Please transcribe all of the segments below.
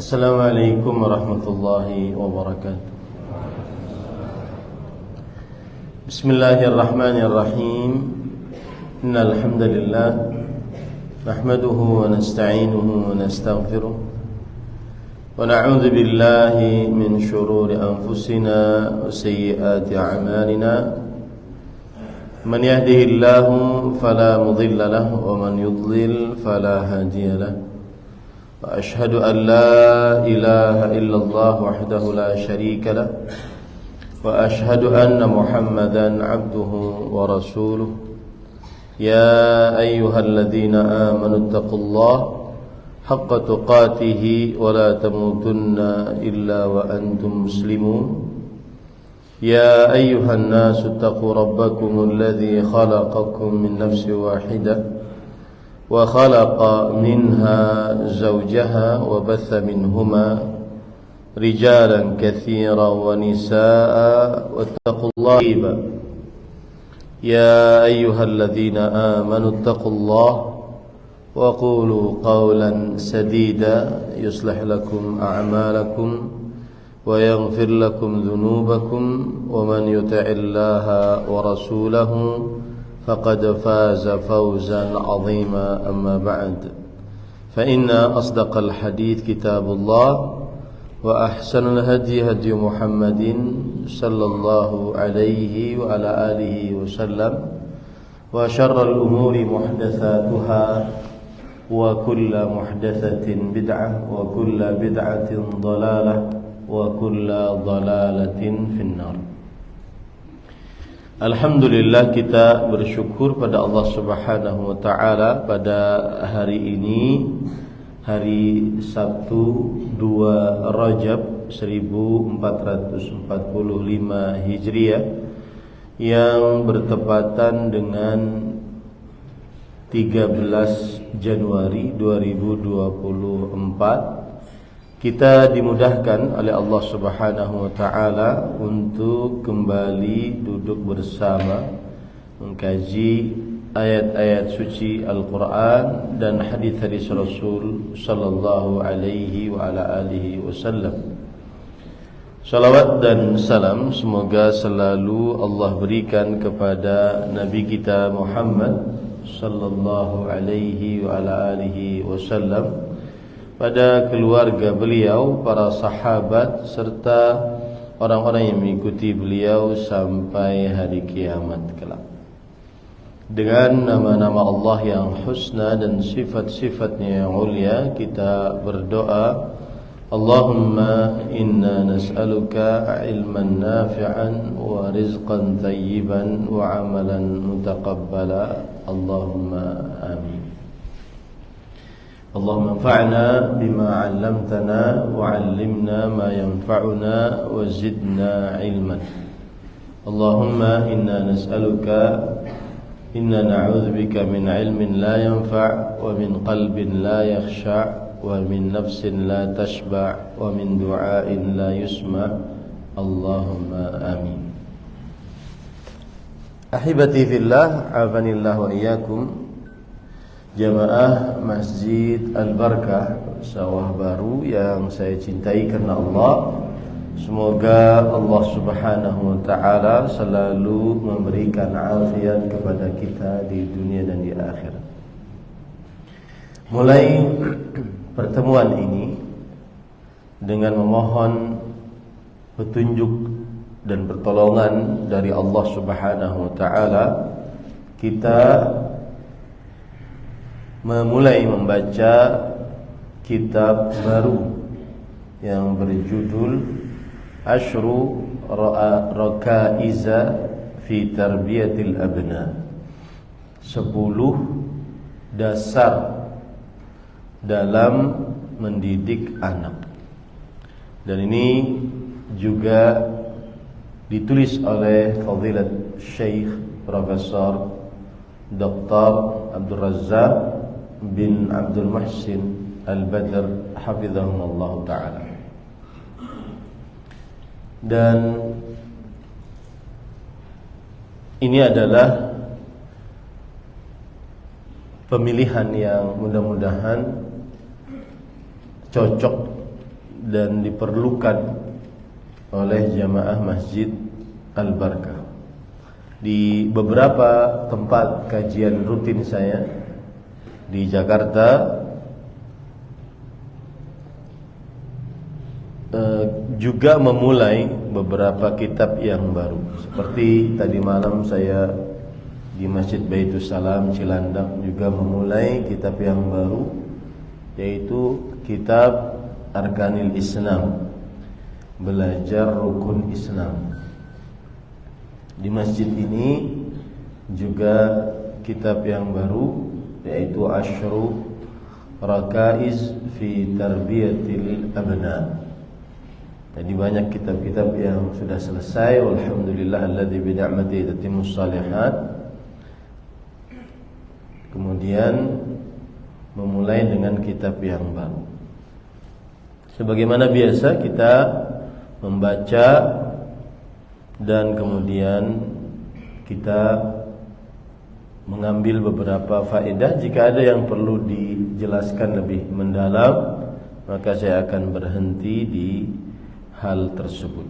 Assalamualaikum warahmatullahi wabarakatuh. Bismillahirrahmanirrahim. Innal hamdalillah nahmaduhu wa nasta'inuhu wa nastaghfiruh wa na'udzu billahi min shururi anfusina wa sayyiati a'malina. Man yahdihillahu fala mudilla lahu wa man yudlil fala hadiya lahu. وأشهد أن لا إله إلا الله وحده لا شريك له وأشهد أن محمدا عبده ورسوله يا أيها الذين آمنوا اتقوا الله حق تقاته ولا تموتن إلا وأنتم مسلمون يا أيها الناس اتقوا ربكم الذي خلقكم من نفس واحدة وخلق منها زوجها وبث منهما رجالا كثيرا ونساء واتقوا الله يا أيها الذين آمنوا اتقوا الله وقولوا قولا سديدا يصلح لكم أعمالكم ويغفر لكم ذنوبكم ومن يطع الله ورسوله فقد فاز فوزا عظيما أما بعد فإن أصدق الحديث كتاب الله وأحسن الهدي هدي محمد صلى الله عليه وعلى آله وسلم وشر الأمور محدثاتها وكل محدثة بدعة وكل بدعة ضلالة وكل ضلالة في النار. Alhamdulillah, kita bersyukur pada Allah Subhanahu wa taala pada hari ini, hari Sabtu 2 Rajab 1445 Hijriah, yang bertepatan dengan 13 Januari 2024. Kita dimudahkan oleh Allah Subhanahu wa taala untuk kembali duduk bersama mengkaji ayat-ayat suci Al-Qur'an dan hadis-hadis Rasul sallallahu alaihi wa ala alihi wasallam. Salawat dan salam semoga selalu Allah berikan kepada Nabi kita Muhammad sallallahu alaihi wa ala alihi wasallam, pada keluarga beliau, para sahabat, serta orang-orang yang mengikuti beliau sampai hari kiamat kelak. Dengan nama-nama Allah yang husna dan sifat-sifatnya yang mulia, kita berdoa, Allahumma inna nas'aluka ilman nafi'an wa rizqan tayyiban wa amalan mutaqabbala. Allahumma amin. Allahumma anfa'na bima 'allamtana wa 'allimna ma yanfa'una wa zidna 'ilman. Allahumma inna na'udzubika min 'ilmin la yanfa' wa min qalbin la yakhsha' wa min nafsin la tashba' wa min du'ain la yusma'. Allahumma amin. Ahibati fillah, afanillah wa iyyakum. Jamaah Masjid Al-Barakah Sawah Baru yang saya cintai karena Allah, semoga Allah Subhanahu wa taala selalu memberikan afiat kepada kita di dunia dan di akhirat. Mulai pertemuan ini dengan memohon petunjuk dan pertolongan dari Allah Subhanahu wa taala, kita memulai membaca kitab baru yang berjudul Ashru Rakaiza fi Tarbiyatil Abna, 10 dasar dalam mendidik anak. Dan ini juga ditulis oleh Fadilat Syekh Profesor Dr. Abdul Razak bin Abdul Muhsin Al-Badr hafizahullah ta'ala. Dan ini adalah pemilihan yang mudah-mudahan cocok dan diperlukan oleh jamaah Masjid Al-Barkah. Di beberapa tempat kajian rutin saya di Jakarta juga memulai beberapa kitab yang baru. Seperti tadi malam saya di Masjid Baitus Salam Cilandak juga memulai kitab yang baru, yaitu kitab Arkanil Islam, belajar rukun Islam. Di masjid ini juga kitab yang baru, yaitu Asyru Rakaiz fi Tarbiyatil Abna. Jadi banyak kitab-kitab yang sudah selesai. Alhamdulillah alladzi bi ni'matihi tatimmus shalihat. Kemudian memulai dengan kitab yang baru. Sebagaimana biasa kita membaca dan kemudian kita mengambil beberapa faedah. Jika ada yang perlu dijelaskan lebih mendalam, maka saya akan berhenti di hal tersebut.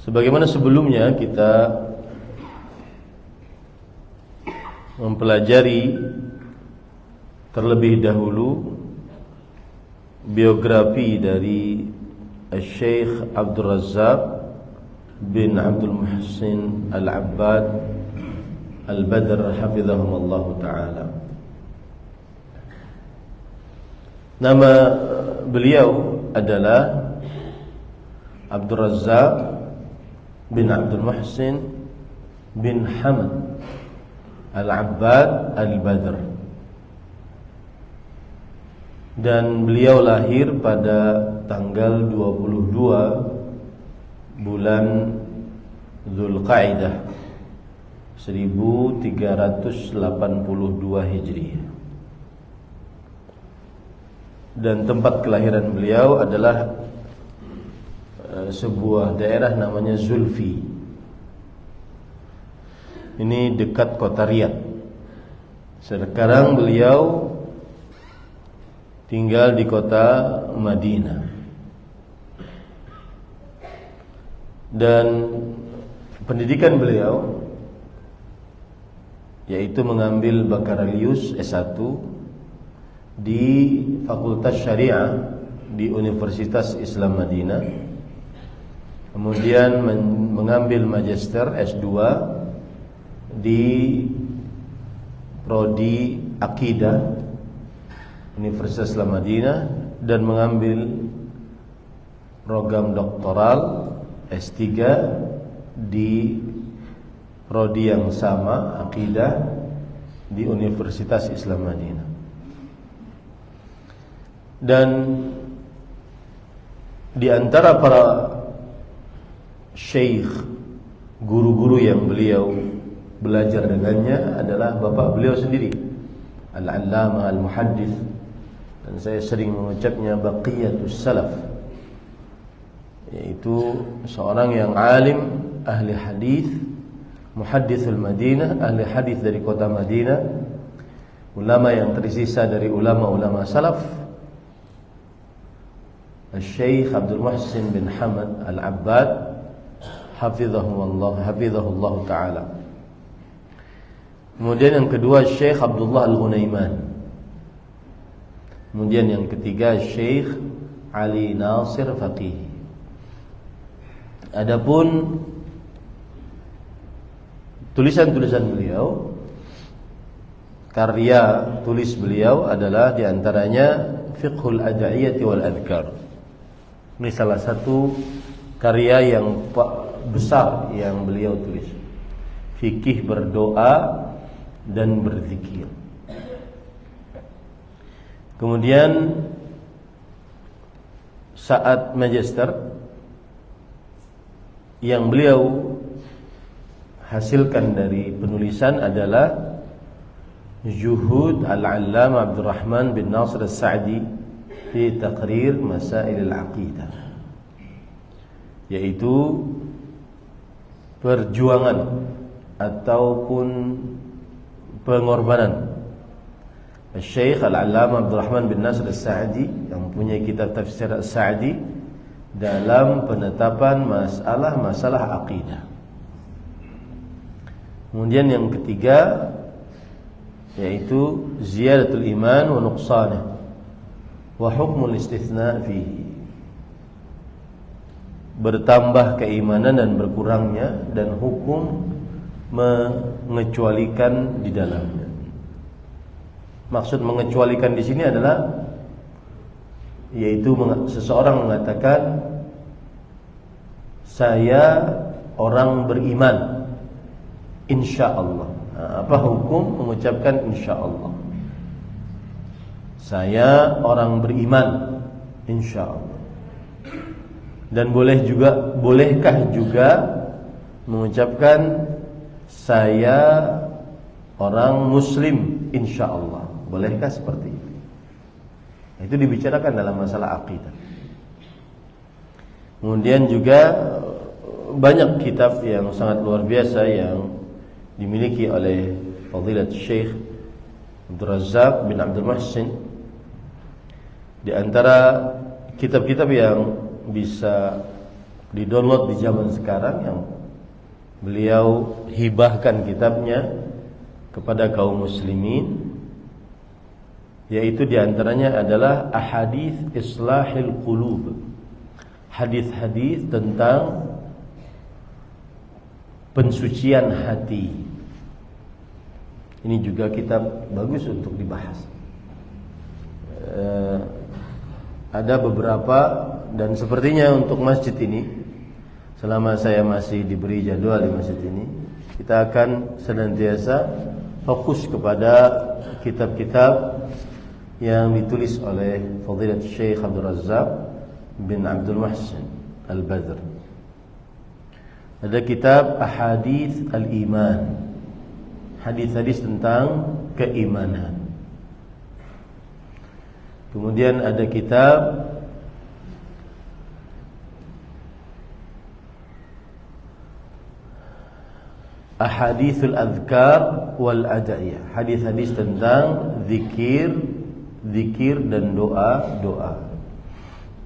Sebagaimana sebelumnya kita mempelajari terlebih dahulu biografi dari Syekh Abdul Razzaq bin Abdul Muhsin Al-Abbad Al-Badr hafizahumullah ta'ala. Nama beliau adalah Abdul Razzaq bin Abdul Muhsin bin Hamad Al-Abbad Al-Badr, dan beliau lahir pada tanggal 22 bulan Dzulqa'dah 1382 Hijriah. Dan tempat kelahiran beliau adalah sebuah daerah namanya Zulfi. Ini dekat kota Riyadh. Sekarang beliau tinggal di kota Madinah. Dan pendidikan beliau yaitu mengambil Bakalorius S1 di Fakultas Syariah di Universitas Islam Madinah. Kemudian mengambil Magister S2 di Prodi Akidah Universitas Islam Madinah, dan mengambil program doktoral S3 di prodi yang sama, Akidah, di Universitas Islam Madinah. Dan di antara para syekh, guru-guru yang beliau belajar dengannya adalah bapak beliau sendiri, Al-Allamah Al-Muhaddits, dan saya sering mengucapnya Baqiyatus Salaf, yaitu seorang yang alim, ahli hadis, muhadditsul Madinah, ahli hadis dari kota Madinah, ulama yang tersisa dari ulama-ulama salaf, Syekh Abdul Muhsin bin Hamad Al-Abbad hafizahullah ta'ala. Kemudian yang kedua Syekh Abdullah Al-Ghunaiman. Kemudian yang ketiga Syekh Ali Nasir Faqih. Adapun tulisan-tulisan beliau, karya tulis beliau adalah diantaranya Fiqhul Ad'iyati wal Adhkar. Ini salah satu karya yang besar yang beliau tulis. Fikih berdoa dan berzikir. Kemudian saat magister yang beliau hasilkan dari penulisan adalah Juhud Al-Allamah Abdurrahman bin Nasir As-Sa'di fi Taqrir Masail Al-Aqidah, yaitu perjuangan ataupun pengorbanan Syekh Al-Allamah Abdurrahman bin Nasr As-Sa'di yang punya kitab tafsir As-Sa'di dalam penetapan masalah akidah. Kemudian yang ketiga yaitu ziyadatul iman wa nuqsanih wa hukmul istithna fihi. Bertambah keimanan dan berkurangnya, dan hukum mengecualikan di dalamnya. Maksud mengecualikan di sini adalah yaitu seseorang mengatakan saya orang beriman insyaallah. Apa hukum mengucapkan insyaallah? Saya orang beriman insyaallah. Dan bolehkah juga mengucapkan saya orang muslim insyaallah? Bolehkah seperti itu? Itu dibicarakan dalam masalah akidah. Kemudian juga banyak kitab yang sangat luar biasa yang dimiliki oleh Fadilat Syekh Abdul Razak bin Abdul Muhsin. Di antara kitab-kitab yang bisa di-download di zaman sekarang yang beliau hibahkan kitabnya kepada kaum muslimin, yaitu diantaranya adalah Ahadits Islahil Qulub, hadis-hadis tentang pensucian hati. Ini juga kitab bagus untuk dibahas. Ada beberapa, dan sepertinya untuk masjid ini, selama saya masih diberi jadwal di masjid ini, kita akan senantiasa fokus kepada kitab-kitab yang ditulis oleh Fadilat Syekh Abdul Razak bin Abdul Muhsin Al-Badr. Ada kitab Ahadits Al-Iman, hadis-hadis tentang keimanan. Kemudian ada kitab Ahaditsul Adhkar wal Ada'iyah, hadis-hadis tentang zikir dan doa.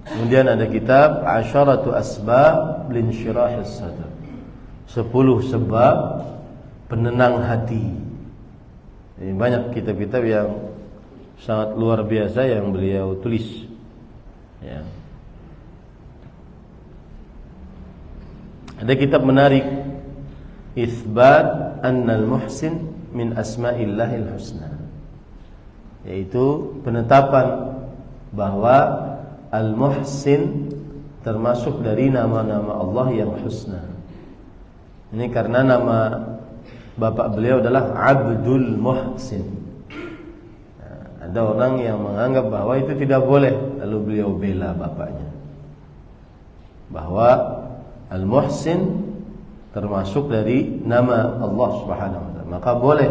Kemudian ada kitab Asharatu Asbab Linsyirahis Sadr, 10 sebab penenang hati. Ini banyak kitab-kitab yang sangat luar biasa yang beliau tulis, ya. Ada kitab menarik, Itsbat Annal Muhsin min Asma'illahil Husna, yaitu penetapan bahwa Al-Muhsin termasuk dari nama-nama Allah yang husna. Ini karena nama bapak beliau adalah Abdul Muhsin. Nah, ada orang yang menganggap bahwa itu tidak boleh, lalu beliau bela bapaknya bahwa Al-Muhsin termasuk dari nama Allah Subhanahu wa taala, maka boleh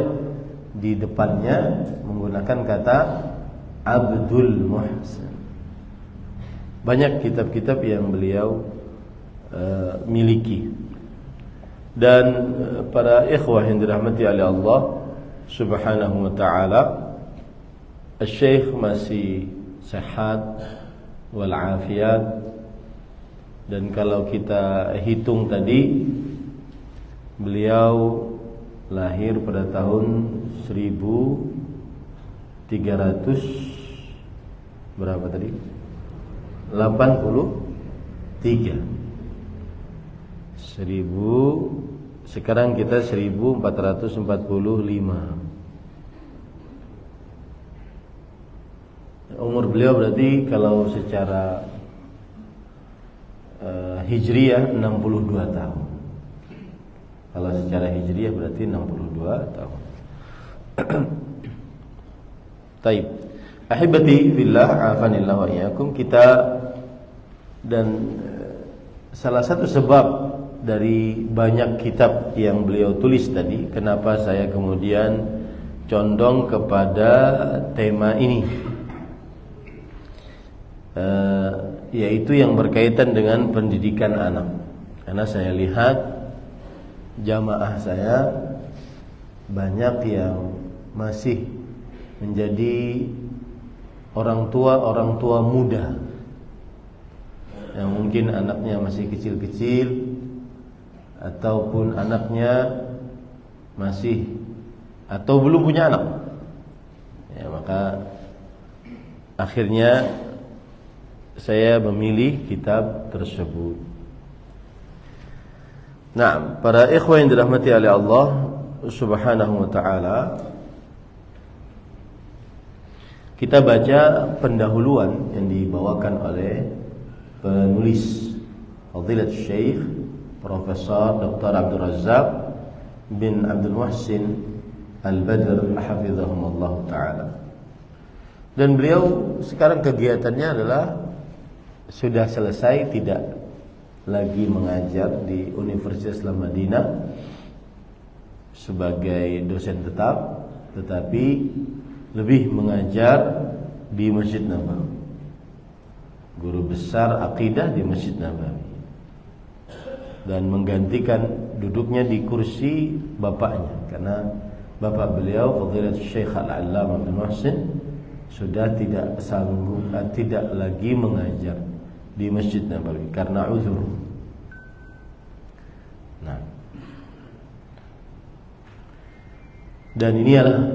di depannya menggunakan kata Abdul Muhsin. Banyak kitab-kitab yang beliau miliki. Dan para ikhwah yang dirahmati oleh Allah Subhanahu wa taala, Syekh masih sehat wal afiat, dan kalau kita hitung tadi beliau lahir pada tahun 1300 berapa tadi? 83. Sekarang kita 1445. Umur beliau berarti kalau secara hijriyah 62 tahun. Kalau secara hijriyah berarti 62 tahun. Taib. Ahibati fillah, afanillah wa iyyakum. Kita dan salah satu sebab dari banyak kitab yang beliau tulis tadi, kenapa saya kemudian condong kepada tema ini, yaitu yang berkaitan dengan pendidikan anak. Karena saya lihat jamaah saya banyak yang masih menjadi orang tua muda yang mungkin anaknya masih kecil-kecil ataupun anaknya masih atau belum punya anak. Ya, maka akhirnya saya memilih kitab tersebut. Nah, para ikhwan yang dirahmati oleh Allah Subhanahu wa taala, kita baca pendahuluan yang dibawakan oleh penulis Fadilat Syekh Profesor Dr. Abdul Razzaq bin Abdul Muhsin Al-Badr hafizahumullah taala. Dan beliau sekarang kegiatannya adalah sudah selesai, tidak lagi mengajar di Universitas Islam Madinah sebagai dosen tetap, tetapi lebih mengajar di Masjid Nabawi. Guru besar akidah di Masjid Nabawi. Dan menggantikan duduknya di kursi bapaknya, karena bapak beliau Fadilatul Syekh Al-Allamah Abdul Muhsin sudah tidak sanggup, tidak lagi mengajar di Masjid Nabawi karena uzur. Nah, dan ini adalah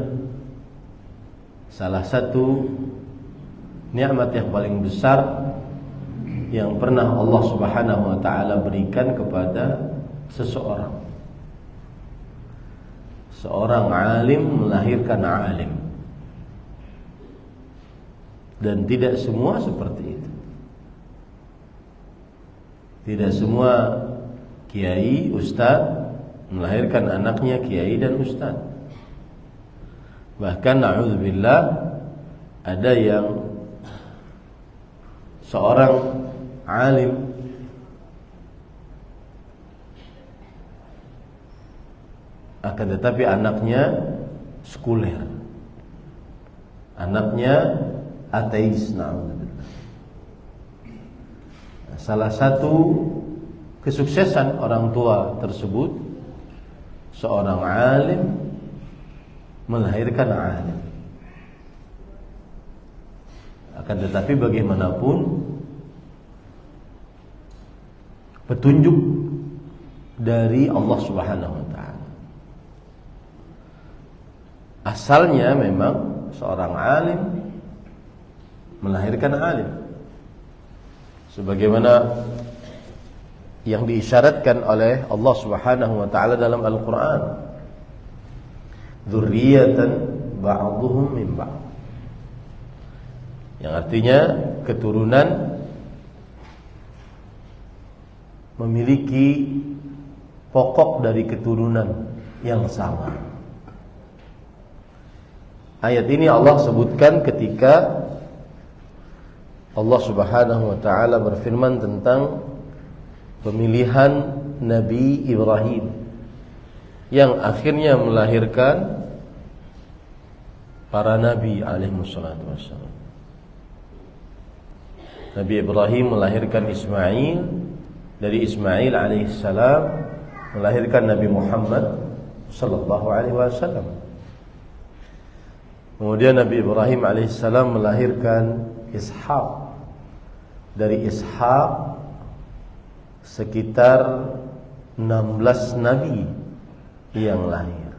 salah satu nikmat yang paling besar yang pernah Allah Subhanahu wa taala berikan kepada seseorang. Seorang alim melahirkan alim. Dan tidak semua seperti itu. Tidak semua kiai, ustaz melahirkan anaknya kiai dan ustaz. Bahkan na'udzubillah ada yang seorang alim akan tetapi anaknya sekuler, anaknya ateis. Na'udzubillah. Salah satu kesuksesan orang tua tersebut, seorang alim melahirkan alim. Akan tetapi bagaimanapun petunjuk dari Allah Subhanahu wa taala. Asalnya memang seorang alim melahirkan alim, sebagaimana yang diisyaratkan oleh Allah Subhanahu wa taala dalam Al-Qur'an. Dzurriyyatan ba'dhuhum min ba'd. Yang artinya keturunan memiliki pokok dari keturunan yang sama. Ayat ini Allah sebutkan ketika Allah Subhanahu wa taala berfirman tentang pemilihan Nabi Ibrahim yang akhirnya melahirkan para nabi alaihi wassalatu wassalam. Nabi Ibrahim melahirkan Ismail, dari Ismail alaihissalam melahirkan Nabi Muhammad sallallahu alaihi wasallam. Kemudian Nabi Ibrahim alaihissalam melahirkan Ishaq, dari Ishaq sekitar 16 nabi yang lahir.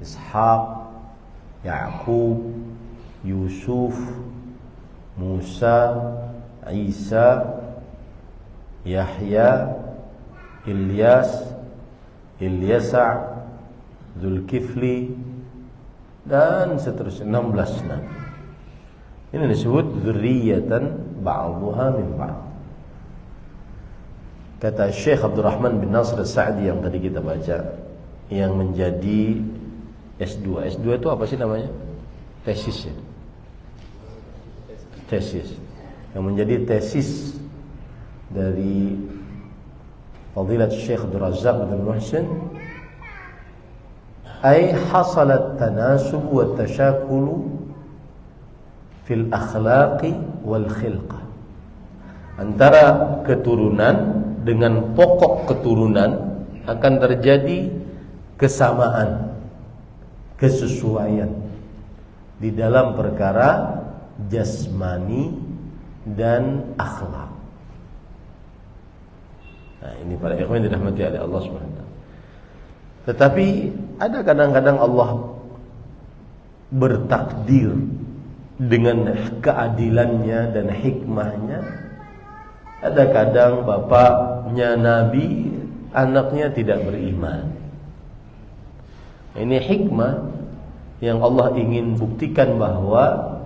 Ishaq, Ya'qub, Yusuf, Musa, Isa, Yahya, Ilyas, Ilyasa', Zulkifli, dan seterusnya, 16 nabi. Ini disebut dzurriyyatan ba'dhuha min ba'd. Kata Syekh Abdul Rahman bin Nasr As-Sa'di yang tadi kita baca, yang menjadi S2. S2 itu apa sih namanya? Tesis ya. Tesis. Yang menjadi tesis dari Fadilat Syekh Abdul Razzaq bin Muhsin, ay hasalat tanasub wa tashakulu fil akhlaqi wal khilqah. Antara keturunan dengan pokok keturunan akan terjadi kesamaan, kesesuaian di dalam perkara jasmani dan akhlak. Nah, ini para ikhwan yang dirahmati oleh Allah Subhanahu wa taala. Tetapi ada kadang-kadang Allah bertakdir dengan keadilannya dan hikmahnya. Ada kadang bapaknya Nabi, anaknya tidak beriman. Ini hikmah yang Allah ingin buktikan bahwa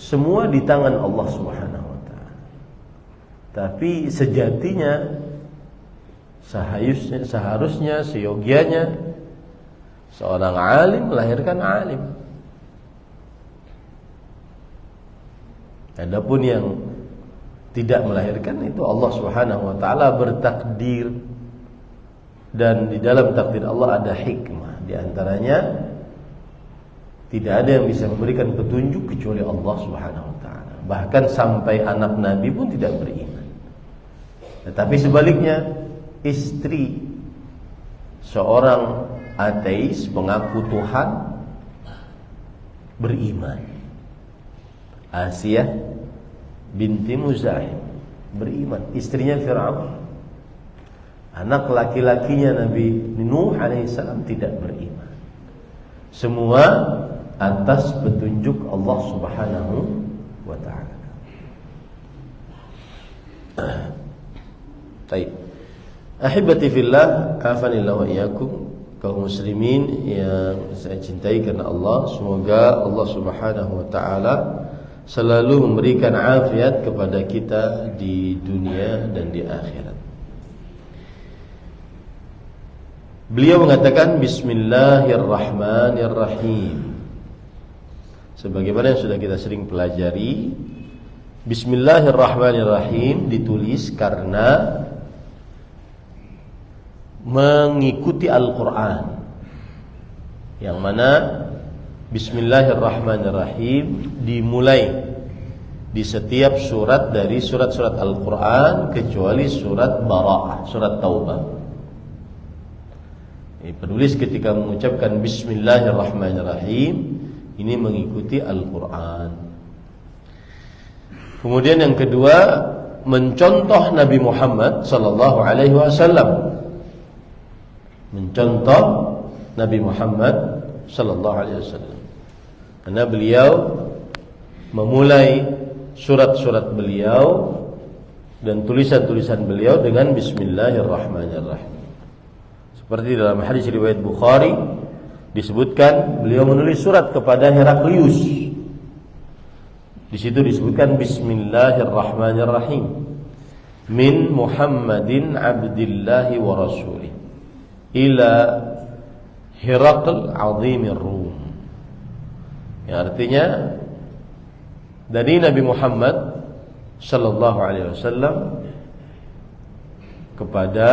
semua di tangan Allah Subhanahu wa taala. Tapi sejatinya seharusnya seyogianya seorang alim melahirkan alim. Adapun yang tidak melahirkan itu Allah Subhanahu wa taala bertakdir, dan di dalam takdir Allah ada hikmah. Di antaranya tidak ada yang bisa memberikan petunjuk kecuali Allah Subhanahu wa taala. Bahkan sampai anak Nabi pun tidak beriman. Tetapi sebaliknya, istri seorang ateis pengaku Tuhan beriman. Asiyah binti Muzahim beriman, istrinya Fir'aun. Anak laki-lakinya Nabi Nuh alaihissalam tidak beriman. Semua atas petunjuk Allah Subhanahu wa taala. Baik. Ahibati fillah, afanillah wa iyyakum, kaum muslimin yang saya cintai karena Allah, semoga Allah Subhanahu wa taala selalu memberikan afiat kepada kita di dunia dan di akhirat. Beliau mengatakan Bismillahirrahmanirrahim. Sebagaimana yang sudah kita sering pelajari, Bismillahirrahmanirrahim ditulis karena mengikuti Al-Quran, yang mana Bismillahirrahmanirrahim dimulai di setiap surat dari surat-surat Al-Quran kecuali surat Bara'ah, surat Taubah. Penulis ketika mengucapkan Bismillahirrahmanirrahim ini mengikuti Al-Quran. Kemudian yang kedua, mencontoh Nabi Muhammad sallallahu alaihi wasallam. Mencontoh Nabi Muhammad sallallahu alaihi wasallam. Karena beliau memulai surat-surat beliau dan tulisan-tulisan beliau dengan Bismillahirrahmanirrahim. Seperti dalam hadis riwayat Bukhari disebutkan beliau menulis surat kepada Heraklius. Di situ disebutkan Bismillahirrahmanirrahim. Min Muhammadin abdillahi wa rasulih ila Herakl azimir Rum. Yang artinya dari Nabi Muhammad sallallahu alaihi wasallam kepada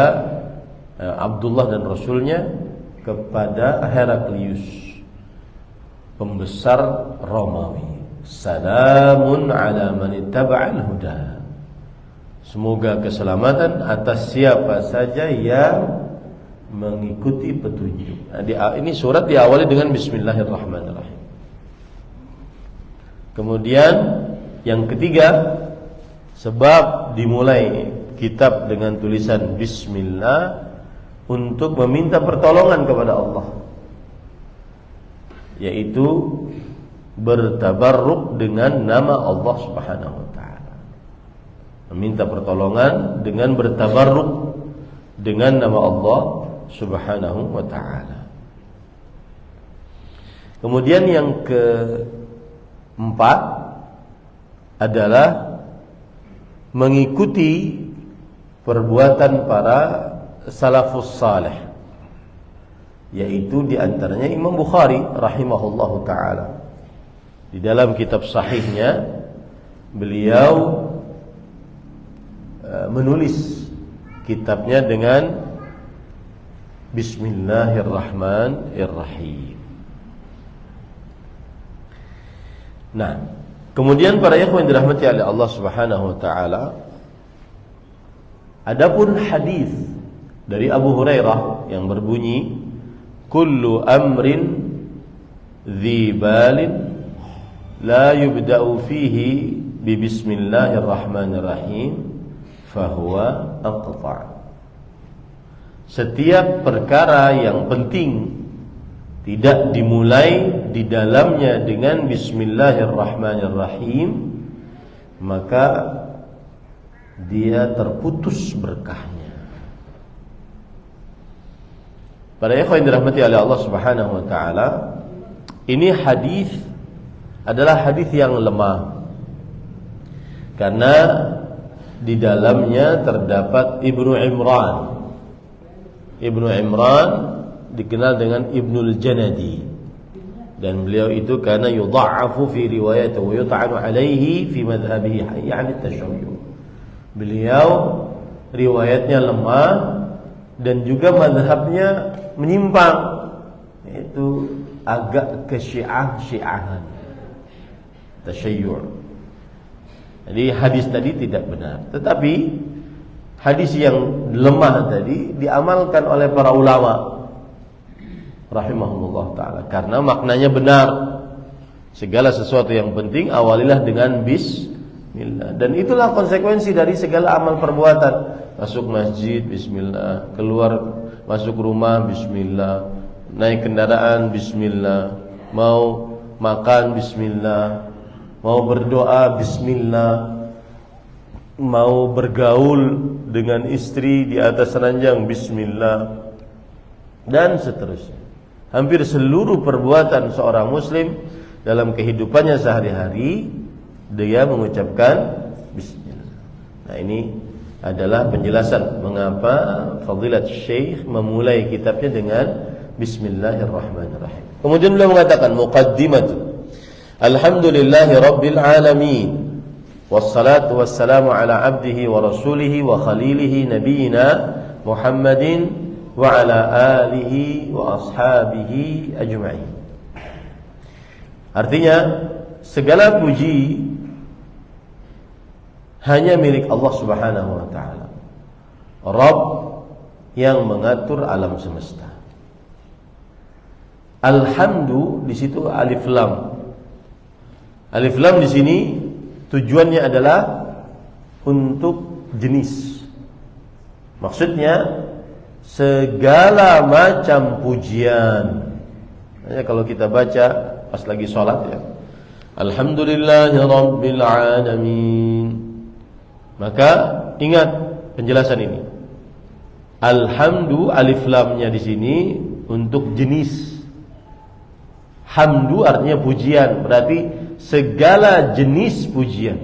Abdullah dan Rasulnya kepada Heraklius, pembesar Romawi. Salamun ala man ittaba'al huda. Semoga keselamatan atas siapa saja yang mengikuti petunjuk. Nah, ini surat diawali dengan Bismillahirrahmanirrahim. Kemudian yang ketiga, sebab dimulai kitab dengan tulisan Bismillah untuk meminta pertolongan kepada Allah, yaitu bertabarruk dengan nama Allah Subhanahu wa taala. Meminta pertolongan dengan bertabarruk dengan nama Allah Subhanahu wa taala. Kemudian yang keempat adalah mengikuti perbuatan para salafus salih, yaitu diantaranya Imam Bukhari rahimahullahu ta'ala. Di dalam kitab sahihnya beliau menulis kitabnya dengan Bismillahirrahmanirrahim. Nah, kemudian para ikhwan yang dirahmati oleh Allah Subhanahu wa taala, adapun hadis dari Abu Hurairah yang berbunyi kullu amrin dhi balin la yubda'u fihi bi bismillahirrahmanirrahim fahuwa aqta'. Setiap perkara yang penting tidak dimulai di dalamnya dengan bismillahirrahmanirrahim, maka dia terputus berkahnya. Para ikhwan yang dirahmati oleh Allah Subhanahu wa taala, ini hadis adalah hadis yang lemah karena di dalamnya terdapat Ibnu Imran. Ibnu Imran dikenal dengan Ibnul Janadi, dan beliau itu karena yudha'afu fi riwayatihi wa yut'anu alaihi fi madhhabihi, yani at-tashayyuh. Beliau riwayatnya lemah dan juga mazhabnya menyimpang, yaitu agak ke syiah-syiahan, tasyayyu'. Jadi hadis tadi tidak benar. Tetapi hadis yang lemah tadi diamalkan oleh para ulama rahimahumullah ta'ala karena maknanya benar. Segala sesuatu yang penting awalilah dengan bismillah, dan itulah konsekuensi dari segala amal perbuatan. Masuk masjid bismillah, keluar masuk rumah bismillah, naik kendaraan bismillah, mau makan bismillah, mau berdoa bismillah, mau bergaul dengan istri di atas ranjang bismillah, dan seterusnya. Hampir seluruh perbuatan seorang muslim dalam kehidupannya sehari-hari dia mengucapkan bismillah. Nah, ini adalah penjelasan mengapa Fadilat Syekh memulai kitabnya dengan bismillahirrahmanirrahim. Kemudian beliau mengatakan muqaddimatu alhamdulillahi rabbil alamin wassalatu wassalamu ala abdihi wa rasulihi wa khalilihi nabiyina Muhammadin wa ala alihi wa ashabihi ajma'in. Artinya segala puji hanya milik Allah Subhanahu wa taala, Rabb yang mengatur alam semesta. Alhamdu di situ alif lam. Alif lam di sini tujuannya adalah untuk jenis. Maksudnya segala macam pujian. Hanya kalau kita baca pas lagi sholat ya, alhamdulillahi rabbil alamin, maka ingat penjelasan ini. Alhamdu alif lamnya di sini untuk jenis. Hamdu artinya pujian, berarti segala jenis pujian,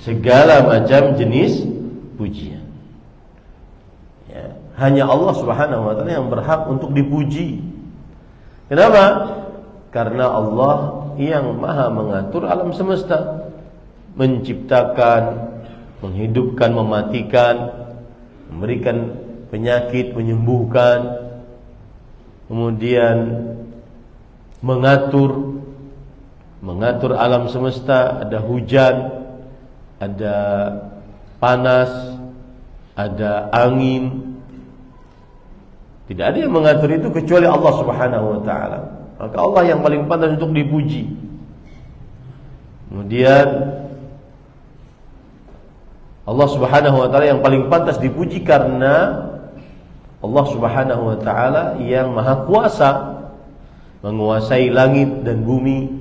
segala macam jenis pujian. Ya, hanya Allah Subhanahu wa taala yang berhak untuk dipuji. Kenapa? Karena Allah yang maha mengatur alam semesta, menciptakan, menghidupkan, mematikan, memberikan penyakit, menyembuhkan, kemudian mengatur alam semesta. Ada hujan, ada panas, ada angin. Tidak ada yang mengatur itu kecuali Allah Subhanahu wa taala. Maka Allah yang paling pantas untuk dipuji. Kemudian Allah Subhanahu wa taala yang paling pantas dipuji karena Allah Subhanahu wa taala yang maha kuasa, menguasai langit dan bumi,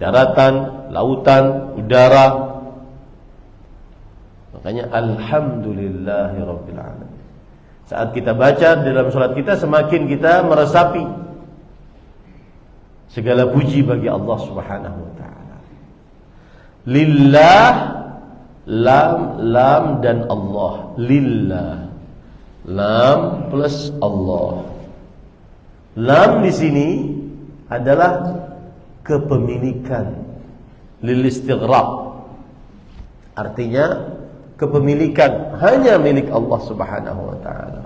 daratan, lautan, udara. Makanya alhamdulillahi rabbil alamin. Saat kita baca dalam salat kita, semakin kita meresapi segala puji bagi Allah Subhanahu wa taala. Lillah, lam dan Allah. Lillah, lam plus Allah. Lam di sini adalah kepemilikan, lil istighraq, artinya kepemilikan hanya milik Allah Subhanahu wa taala.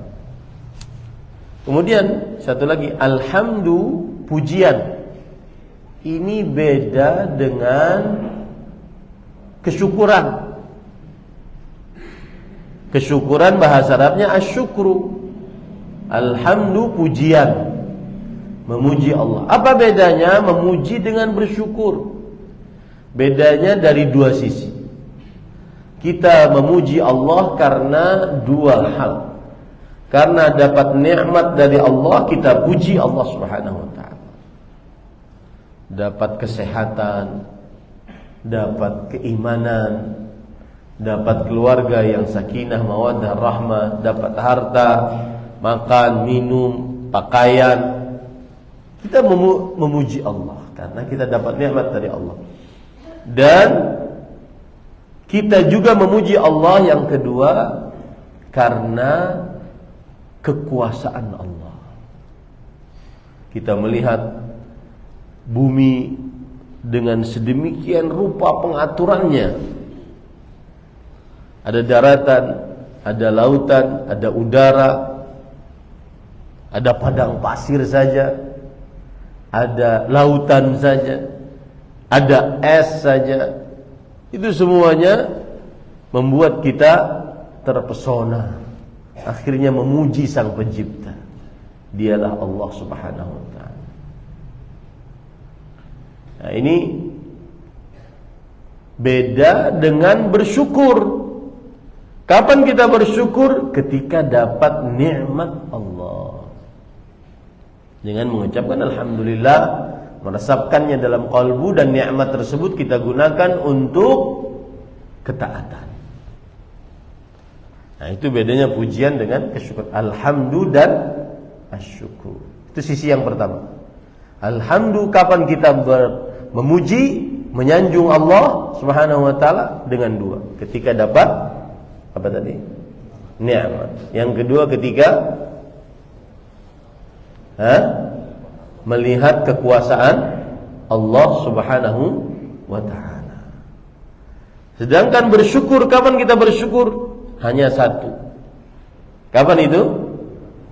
Kemudian satu lagi, alhamdu, pujian. Ini beda dengan kesyukuran. Kesyukuran bahasa Arabnya asyukru. Alhamdu, pujian. memuji Allah. Apa bedanya memuji dengan bersyukur? Bedanya dari dua sisi. Kita memuji Allah karena dua hal. Karena dapat nikmat dari Allah, kita puji Allah Subhanahu wa taala. Dapat kesehatan, dapat keimanan, dapat keluarga yang sakinah, mawaddah, rahmah, dapat harta, makan, minum, pakaian. Kita memuji Allah karena kita dapat nikmat dari Allah. Dan kita juga memuji Allah yang kedua karena kekuasaan Allah. Kita melihat bumi dengan sedemikian rupa pengaturannya. Ada daratan, ada lautan, ada udara, ada padang pasir saja, ada lautan saja, ada es saja. Itu semuanya membuat kita terpesona. Akhirnya memuji Sang Pencipta. Dialah Allah Subhanahu wa taala. Nah, ini beda dengan bersyukur. Kapan kita bersyukur? Ketika dapat nikmat Allah. Dengan mengucapkan alhamdulillah, meresapkannya dalam kalbu, dan nikmat tersebut kita gunakan untuk ketaatan. Nah, itu bedanya pujian dengan kesyukur. Alhamdu dan asyukur. Itu sisi yang pertama. Alhamdu kapan kita memuji, menyanjung Allah Subhanahu wa taala dengan dua. Ketika dapat apa tadi? Nikmat. Yang kedua ketika melihat kekuasaan Allah Subhanahu wa taala. Sedangkan bersyukur, kapan kita bersyukur? Hanya satu. Kapan itu?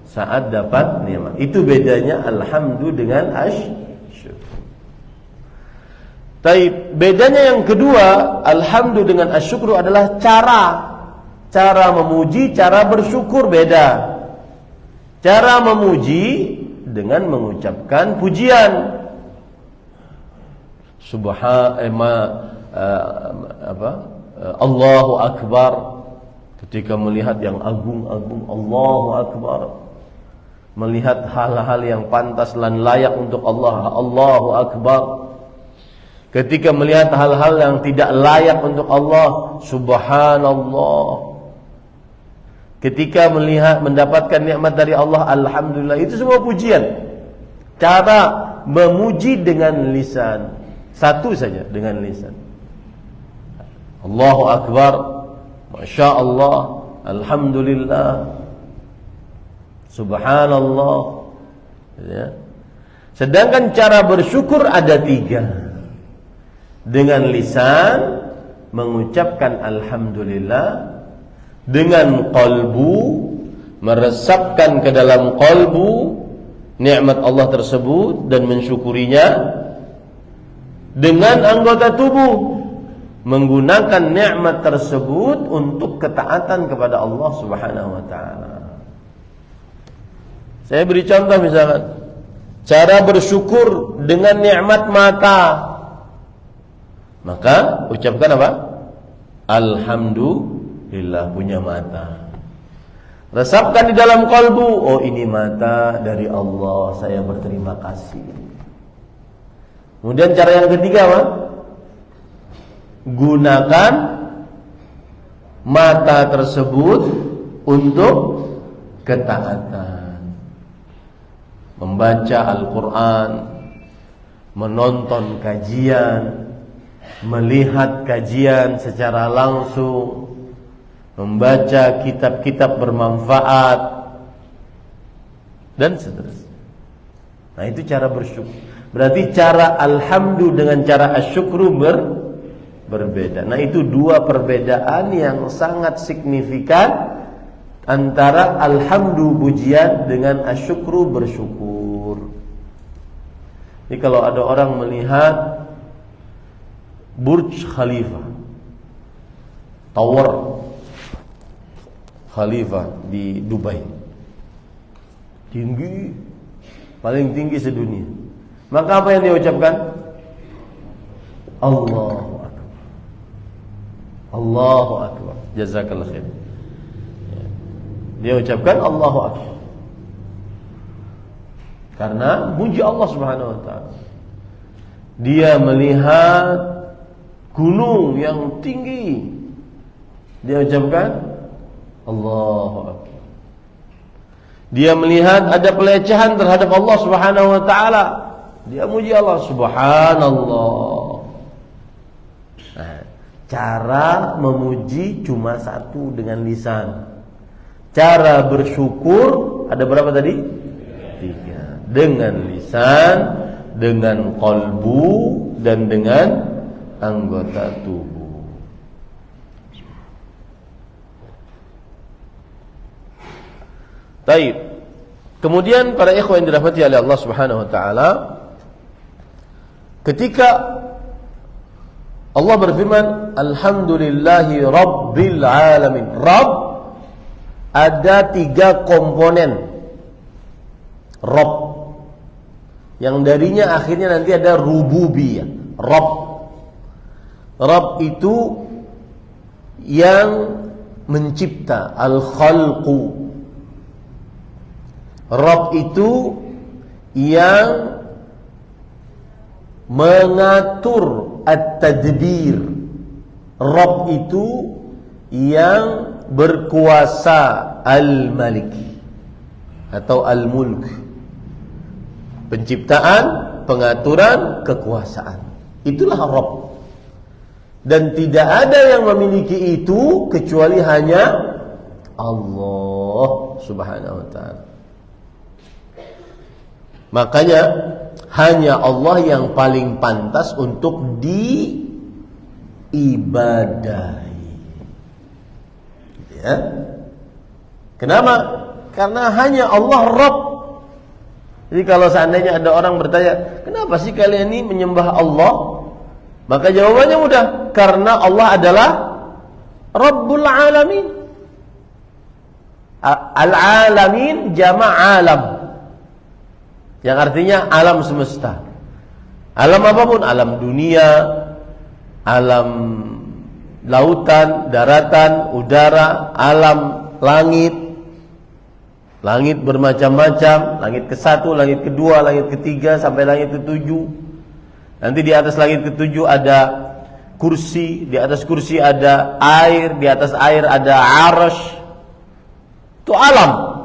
Saat dapat nikmat. Itu bedanya alhamdu dengan asyukur. Tapi bedanya yang kedua, alhamdu dengan asyukur adalah cara memuji, cara bersyukur beda. Cara memuji dengan mengucapkan pujian. Allahu Akbar. Ketika melihat yang agung-agung, Allahu Akbar. Melihat hal-hal yang pantas dan layak untuk Allah, Allahu Akbar. Ketika melihat hal-hal yang tidak layak untuk Allah, Subhanallah. Ketika mendapatkan nikmat dari Allah, alhamdulillah. Itu semua pujian. Cara memuji dengan lisan. Satu saja, dengan lisan. Allahu Akbar, Masya Allah, alhamdulillah, Subhanallah, ya. Sedangkan cara bersyukur ada tiga. Dengan lisan mengucapkan alhamdulillah, dengan qalbu meresapkan ke dalam qalbu nikmat Allah tersebut dan mensyukurinya, dengan anggota tubuh menggunakan nikmat tersebut untuk ketaatan kepada Allah Subhanahu wa taala. Saya beri contoh misalkan, cara bersyukur dengan nikmat mata. Maka ucapkan apa? Alhamdulillah punya mata. Resapkan di dalam kalbu, oh ini mata dari Allah, saya berterima kasih. Kemudian cara yang ketiga apa? Gunakan mata tersebut untuk ketaatan. Membaca Al-Quran, menonton kajian, melihat kajian secara langsung, membaca kitab-kitab bermanfaat, dan seterusnya. Nah, itu cara bersyukur. Berarti cara alhamdu dengan cara asyukru berbeda. Nah, itu dua perbedaan yang sangat signifikan antara alhamdu pujian dengan asyukru bersyukur. Jadi kalau ada orang melihat Burj Khalifa, Tower Khalifa di Dubai, tinggi, paling tinggi sedunia. Maka apa yang dia ucapkan? Allahu Akbar. Allahu Akbar. Jazakallah khair. Dia ucapkan Allahu Akbar karena muji Allah Subhanahu wa taala. Dia melihat gunung yang tinggi, dia ucapkan Allahu Akbar. Dia melihat ada pelecehan terhadap Allah Subhanahu wa taala, dia muji Allah, subhanallah. Nah, cara memuji cuma satu, dengan lisan. Cara bersyukur ada berapa tadi? 3. Dengan lisan, dengan qalbu, dan dengan anggota tubuh. Baik. Kemudian para ikhwan yang dirahmati oleh Allah Subhanahu wa taala, ketika Allah berfirman, alhamdulillahi rabbil alamin. Rabb ada 3 komponen Rabb, yang darinya akhirnya nanti ada rububiyah. Rabb itu yang mencipta, al-khalqu. Rabb itu yang mengatur, at-tadbir. Rabb itu yang berkuasa, al-malik atau al-mulk. Penciptaan, pengaturan, kekuasaan. Itulah Rabb. Dan tidak ada yang memiliki itu kecuali hanya Allah Subhanahu wa taala. Makanya hanya Allah yang paling pantas untuk diibadahi. Ya. Kenapa? Karena hanya Allah Rabb. Jadi kalau seandainya ada orang bertanya, kenapa sih kalian ini menyembah Allah? Maka jawabannya mudah, karena Allah adalah Rabbul Alamin. Al-Alamin jama' alam, yang artinya alam semesta. Alam apapun, alam dunia, alam lautan, daratan, udara, alam langit. Langit bermacam-macam, langit ke-1, langit ke-2, langit ke-3 sampai langit ke-7. Nanti di atas langit ke-7 ada kursi, di atas kursi ada air, di atas air ada arsy. Itu alam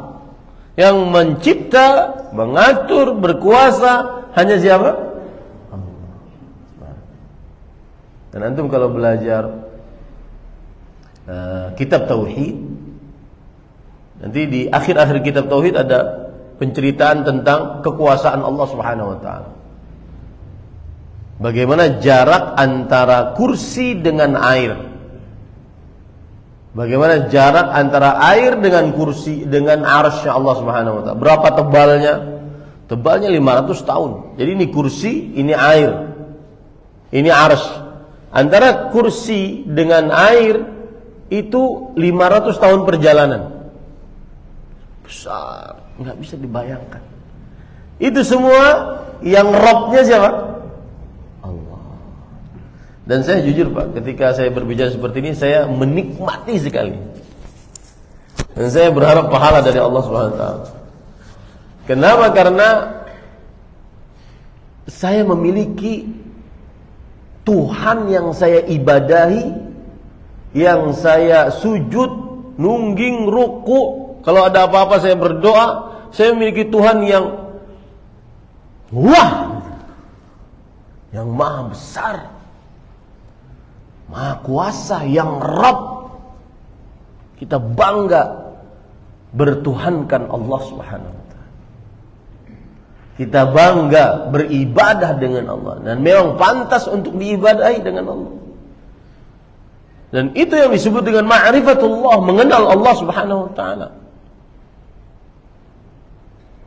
yang mencipta, mengatur, berkuasa hanya siapa? Allah. Dan antum kalau belajar kitab tauhid, nanti di akhir-akhir kitab tauhid ada penceritaan tentang kekuasaan Allah Subhanahu wa taala. Bagaimana jarak antara kursi dengan air? Bagaimana jarak antara air dengan kursi dengan arsy Allah Subhanahu wa taala? Berapa tebalnya? Tebalnya 500 tahun. Jadi ini kursi, ini air. Ini arsy. Antara kursi dengan air itu 500 tahun perjalanan. Besar, nggak bisa dibayangkan. Itu semua yang Rabb-nya siapa? Allah. Dan saya jujur Pak, ketika saya berbicara seperti ini, saya menikmati sekali. Dan saya berharap pahala dari Allah Subhanahu wa taala. Kenapa? Karena saya memiliki Tuhan yang saya ibadahi, yang saya sujud, nungging, ruku. Kalau ada apa-apa saya berdoa, saya memiliki Tuhan yang yang maha besar, maha kuasa, yang Rabb. Kita bangga bertuhankan Allah Subhanahu wa taala. Kita bangga beribadah dengan Allah, dan memang pantas untuk diibadahi dengan Allah. Dan itu yang disebut dengan ma'rifatullah, mengenal Allah Subhanahu wa taala.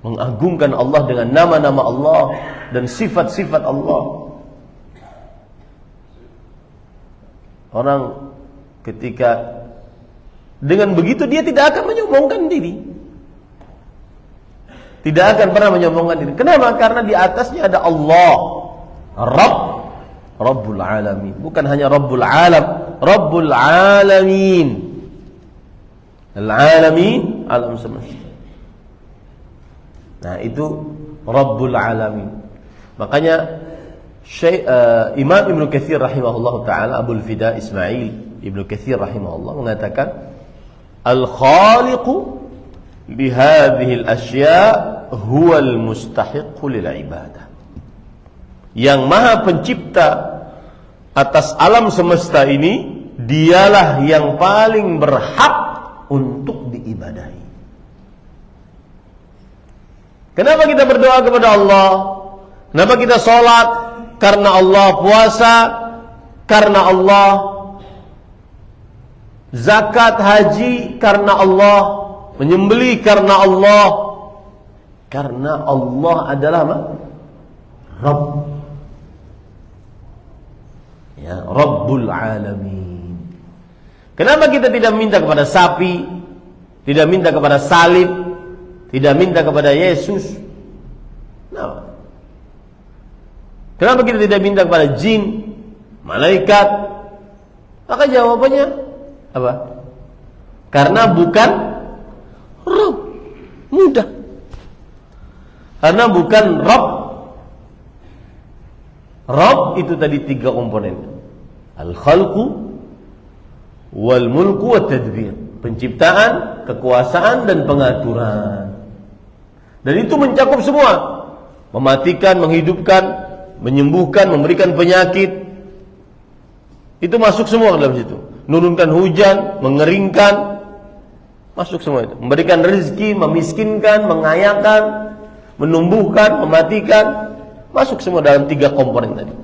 Mengagungkan Allah dengan nama-nama Allah dan sifat-sifat Allah. Orang ketika dengan begitu dia tidak akan menyombongkan diri. Tidak akan pernah menyombongkan diri. Kenapa? Karena di atasnya ada Allah, Rabbul Alamin. Bukan hanya Rabbul Alam, Rabbul Alamin. Al-Alamin, alam semesta. Nah, itu Rabbul Alamin. Makanya Imam Ibn Katsir rahimahullah ta'ala, Abul Fida Ismail Ibn Katsir rahimahullah mengatakan, Al-Khaliqu lihadhihi al-asya' huwa al-mustahiqu lil ibadah. Yang maha pencipta atas alam semesta ini, dialah yang paling berhak untuk diibadahi. Kenapa kita berdoa kepada Allah? Kenapa kita sholat? Karena Allah. Puasa karena Allah. Zakat, haji karena Allah. Menyembelih karena Allah. Karena Allah adalah apa? Rabb. Ya, Rabbul Alamin. Kenapa kita tidak minta kepada sapi, tidak minta kepada salib, tidak minta kepada Yesus? Kenapa kita tidak minta kepada jin, malaikat? Maka jawabannya apa? Karena bukan Rabb. Mudah. Karena bukan Rabb. Rabb itu tadi 3 komponen. Al-khalqu wal mulku wat tadbir. Penciptaan, kekuasaan dan pengaturan. Dan itu mencakup semua. Mematikan, menghidupkan, menyembuhkan, memberikan penyakit. Itu masuk semua dalam situ. Menurunkan hujan, mengeringkan, masuk semua itu. Memberikan rezeki, memiskinkan, mengayakan, menumbuhkan, mematikan, masuk semua dalam 3 komponen tadi.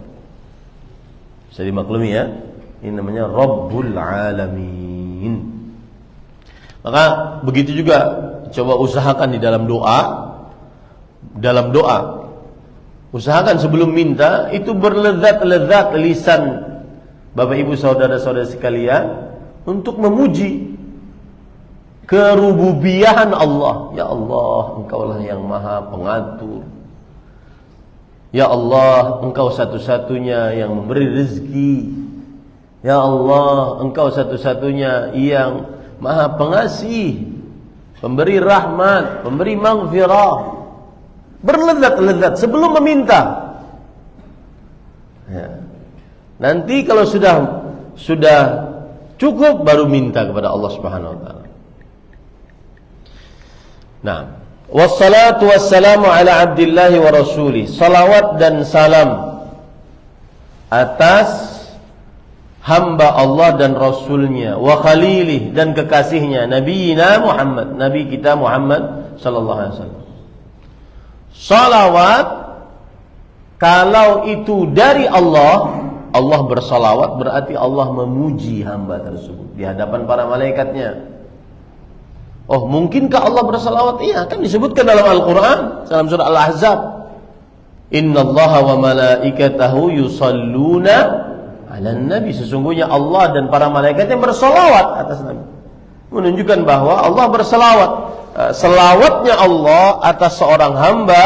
Bisa dimaklumi ya. Ini namanya Rabbul Alamin. Maka begitu juga, coba usahakan di dalam doa. Dalam doa, usahakan sebelum minta itu berlezat-lezat lisan Bapak Ibu saudara-saudara sekalian untuk memuji kerububiyahan Allah. Ya Allah, Engkaulah yang maha pengatur. Ya Allah, Engkau satu-satunya yang memberi rezeki. Ya Allah, Engkau satu-satunya yang maha pengasih, pemberi rahmat, pemberi maghfirah. Berlezat-lezat sebelum meminta. Ya. Nanti kalau sudah cukup baru minta kepada Allah Subhanahu wa taala. Nah, wassalatu wassalamu ala Abdillah wa rasulih. Salawat dan salam atas hamba Allah dan Rasulnya, wa khalilih, dan kekasihnya, Nabiyina Muhammad, Nabi kita Muhammad sallallahu alaihi wasallam. Salawat, kalau itu dari Allah, Allah bersalawat berarti Allah memuji hamba tersebut di hadapan para malaikatnya. Oh, mungkinkah Allah bersalawat? Iya, kan disebutkan dalam Al-Quran, dalam surah Al-Ahzab, Innallaha wa malaikatahu yusalluna ala nabi. Sesungguhnya Allah dan para malaikatnya bersalawat atas Nabi. Menunjukkan bahwa Allah bersalawat. Selawatnya Allah atas seorang hamba,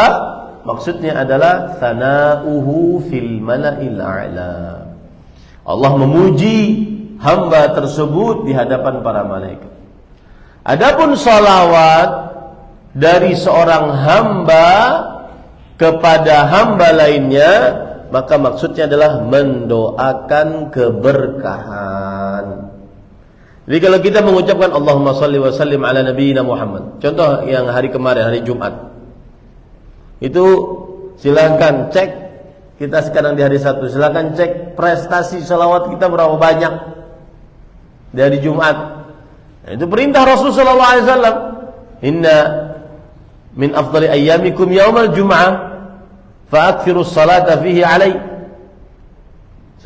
maksudnya adalah sana'uhu fil mala'il a'la. Allah memuji hamba tersebut di hadapan para malaikat. Adapun salawat dari seorang hamba kepada hamba lainnya, maka maksudnya adalah mendoakan keberkahan. Jadi kalau kita mengucapkan Allahumma salli wa sallim ala nabiyyina Muhammad, contoh yang hari kemarin, hari Jumat, itu silakan cek, kita sekarang di hari Sabtu, silakan cek prestasi salawat kita berapa banyak di hari Jumat. Nah, itu perintah Rasulullah sallallahu alaihi wasallam, inna min afdali ayyamikum yaumal jum'ah fa'akthirus salata fihi alai.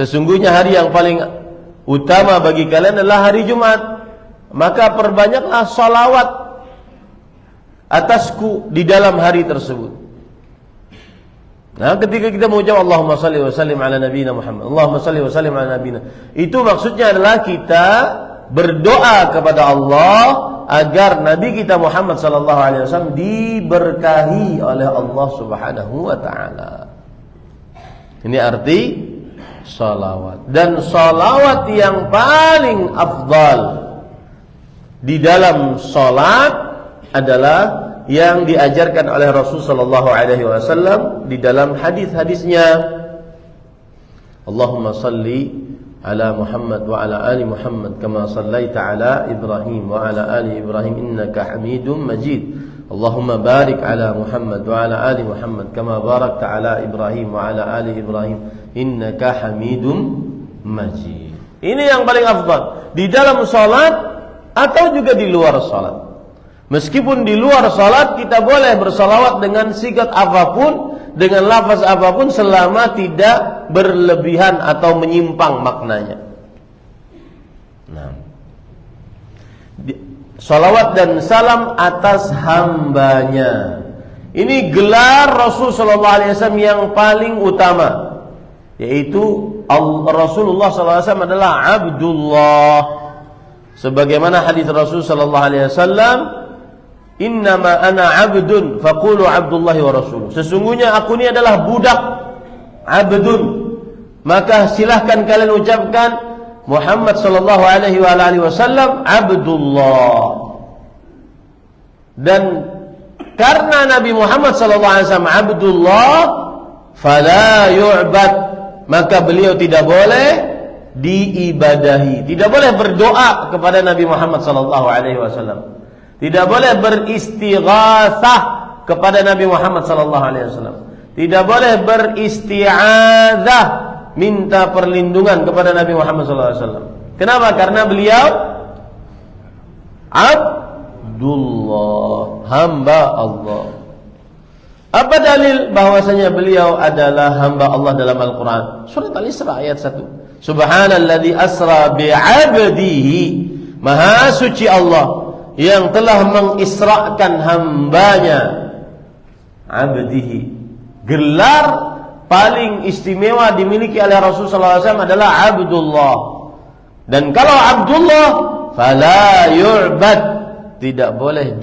Sesungguhnya hari yang paling utama bagi kalian adalah hari Jumat, maka perbanyaklah salawat atasku di dalam hari tersebut. Nah, ketika kita mengucap Allahumma salli wa sallim ala nabiyina Muhammad, Allahumma salli wa sallim ala nabiyina, itu maksudnya adalah kita berdoa kepada Allah agar Nabi kita Muhammad sallallahu alaihi wasallam diberkahi oleh Allah Subhanahu wa taala. Ini arti salawat. Dan salawat yang paling afdal di dalam salat adalah yang diajarkan oleh Rasul sallallahu alaihi wasallam di dalam hadis-hadisnya. Allahumma salli ala Muhammad wa ala ali Muhammad kama sallaita ala Ibrahim wa ala ali Ibrahim innaka Hamidum Majid. Allahumma barik ala Muhammad wa ala ali Muhammad kama barakta ala Ibrahim wa ala ali Ibrahim innaka Hamidum Majid. Ini yang paling afdal di dalam salat atau juga di luar salat. Meskipun di luar salat kita boleh bersalawat dengan sigat apapun, dengan lafaz apapun selama tidak berlebihan atau menyimpang maknanya. Nah, salawat dan salam atas hambanya. Ini gelar Rasul sallallahu alaihi wasallam yang paling utama, yaitu Rasulullah sallallahu alaihi wasallam adalah Abdullah. Sebagaimana hadis Rasul sallallahu alaihi wasallam, innama ana abdun faqulu abdullahi wa rasuluh. Sesungguhnya aku ini adalah budak, abdun, maka silahkan kalian ucapkan Muhammad sallallahu alaihi wa alihi wasallam Abdullah. Dan karena Nabi Muhammad sallallahu alaihi wasallam Abdullah, fala yu'bad, maka beliau tidak boleh diibadahi, tidak boleh berdoa kepada Nabi Muhammad sallallahu alaihi wasallam. Tidak boleh beristighatsah kepada Nabi Muhammad sallallahu alaihi wasallam. Tidak boleh beristi'adzah, minta perlindungan kepada Nabi Muhammad sallallahu alaihi wasallam. Kenapa? Karena beliau Abdullah, hamba Allah. Apa dalil bahwasanya beliau adalah hamba Allah dalam Al-Qur'an? Surat Al-Isra ayat 1. Subhanalladzi asra bi'abdihi, maha suci Allah yang telah mengisrakan hambanya. Abdihi, gelar paling istimewa dimiliki oleh Rasulullah SAW adalah Abdullah. Dan kalau Abdullah, fala yu'bad, tidak boleh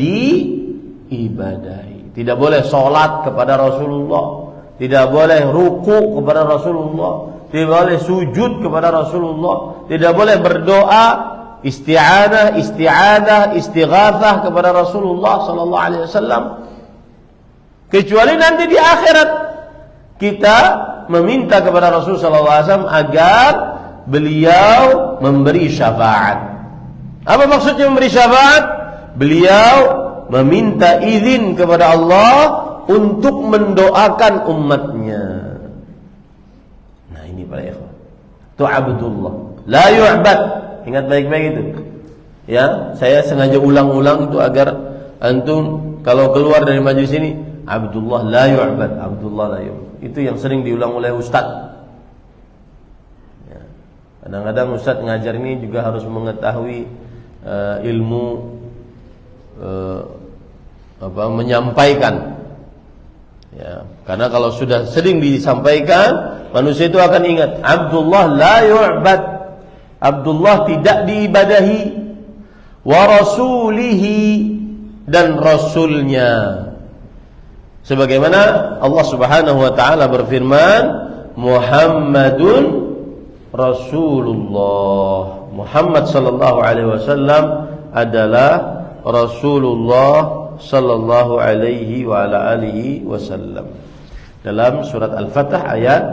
diibadahi. Tidak boleh sholat kepada Rasulullah, tidak boleh ruku kepada Rasulullah, tidak boleh sujud kepada Rasulullah, tidak boleh berdoa isti'anah, isti'adah, istighatsah kepada Rasulullah sallallahu alaihi wasallam, kecuali nanti di akhirat kita meminta kepada Rasul sallallahu alaihi wasallam agar beliau memberi syafaat. Apa maksudnya memberi syafaat? Beliau meminta izin kepada Allah untuk mendoakan umatnya. Nah, ini para ikhwan, itu Abdullah, la yu'bad. Ingat baik-baik itu. Ya, saya sengaja ulang-ulang itu agar antum kalau keluar dari majelis ini, Abdullah la yu'bad, Abdullah la yu'bad. Itu yang sering diulang oleh ustaz. Ya. Kadang-kadang ustaz ngajar ini juga harus mengetahui ilmu menyampaikan. Ya, karena kalau sudah sering disampaikan, manusia itu akan ingat Abdullah la yu'bad. Abdullah tidak diibadahi, wa rasulihi, dan rasulnya. Sebagaimana Allah Subhanahu wa taala berfirman, Muhammadun Rasulullah. Muhammad sallallahu alaihi wasallam adalah Rasulullah sallallahu alaihi wa ala alihi wasallam. Dalam surat Al-Fatah ayat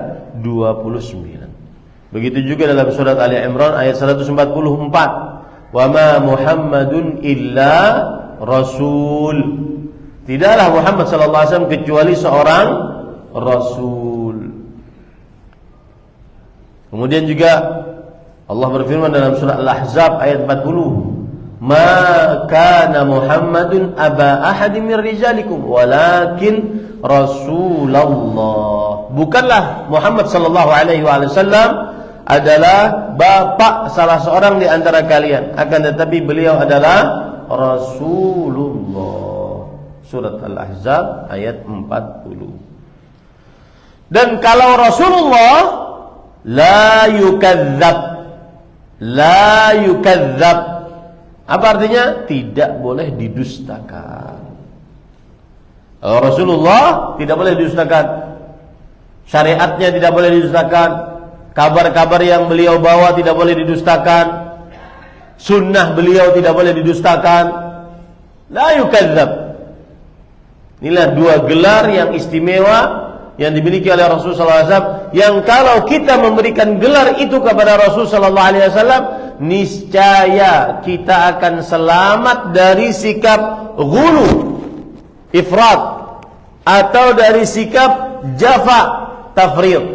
29. Begitu juga dalam surat Ali Imran ayat 144. Wa ma Muhammadun illa rasul. Tidaklah Muhammad sallallahu alaihi wasallam kecuali seorang rasul. Kemudian juga Allah berfirman dalam surah Al-Ahzab ayat 40. Ma kana Muhammadun aba ahadin min rijalikum walakin Rasulullah. Bukanlah Muhammad sallallahu alaihi wasallam adalah bapak salah seorang di antara kalian, akan tetapi beliau adalah Rasulullah. Surat Al-Ahzab ayat 40. Dan kalau Rasulullah la yukadzab, Apa artinya? Tidak boleh didustakan. Rasulullah tidak boleh didustakan. Syariatnya tidak boleh didustakan. Kabar-kabar yang beliau bawa tidak boleh didustakan. Sunnah beliau tidak boleh didustakan. La yukadzab. Inilah dua gelar yang istimewa yang dimiliki oleh Rasulullah SAW, yang kalau kita memberikan gelar itu kepada Rasulullah SAW, niscaya kita akan selamat dari sikap ghulu, ifrat, atau dari sikap jafa, tafrid.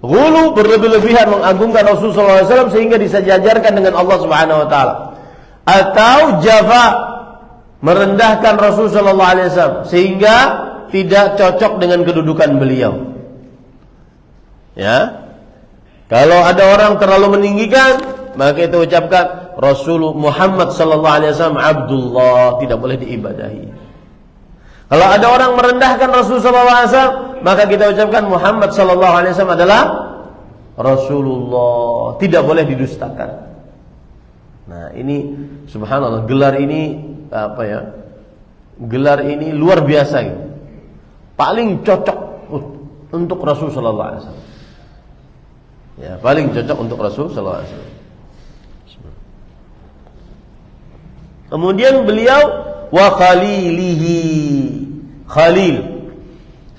Ghulu, berlebih-lebihan mengagungkan Rasulullah SAW sehingga disejajarkan dengan Allah Subhanahu Wa Taala, atau jafa, merendahkan Rasulullah SAW sehingga tidak cocok dengan kedudukan beliau. Ya, kalau ada orang terlalu meninggikan, maka kita ucapkan Rasul Muhammad sallallahu alaihi wasallam Abdullah, tidak boleh diibadahi. Kalau ada orang merendahkan Rasul sallallahu alaihi wasallam, maka kita ucapkan Muhammad sallallahu alaihi wasallam adalah Rasulullah, tidak boleh didustakan. Nah, ini subhanallah, gelar ini apa ya? Gelar ini luar biasa gitu. Paling cocok untuk Rasul sallallahu alaihi wasallam. Ya, paling cocok untuk Rasul sallallahu alaihi wasallam. Kemudian beliau wa khalilihi, khalil,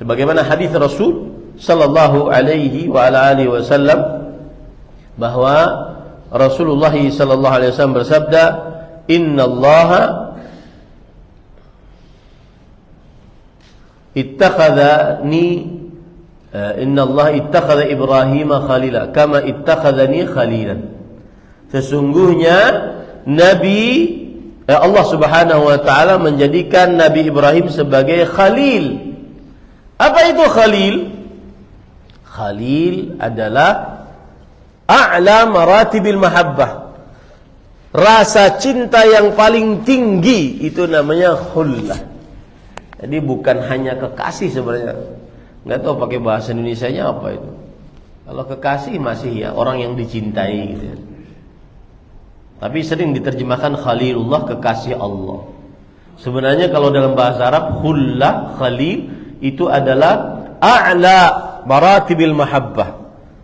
sebagaimana hadis Rasul sallallahu alaihi wa ala alihi wasallam bahwa Rasulullah sallallahu alaihi wasallam bersabda, innallaha ittakhadhani, innallaha ittakhadha Ibrahim khalila kama ittakhadhani khalilan. Sesungguhnya Allah Subhanahu wa taala menjadikan Nabi Ibrahim sebagai khalil. Apa itu khalil? Khalil adalah a'la maratibil mahabbah. Rasa cinta yang paling tinggi itu namanya khullah. Jadi bukan hanya kekasih sebenarnya. Nggak tahu pakai bahasa Indonesianya apa itu. Kalau kekasih masih ya orang yang dicintai gitu ya. Tapi sering diterjemahkan Khalilullah, kekasih Allah. Sebenarnya kalau dalam bahasa Arab khullah, khalil itu adalah a'la maratibil mahabbah,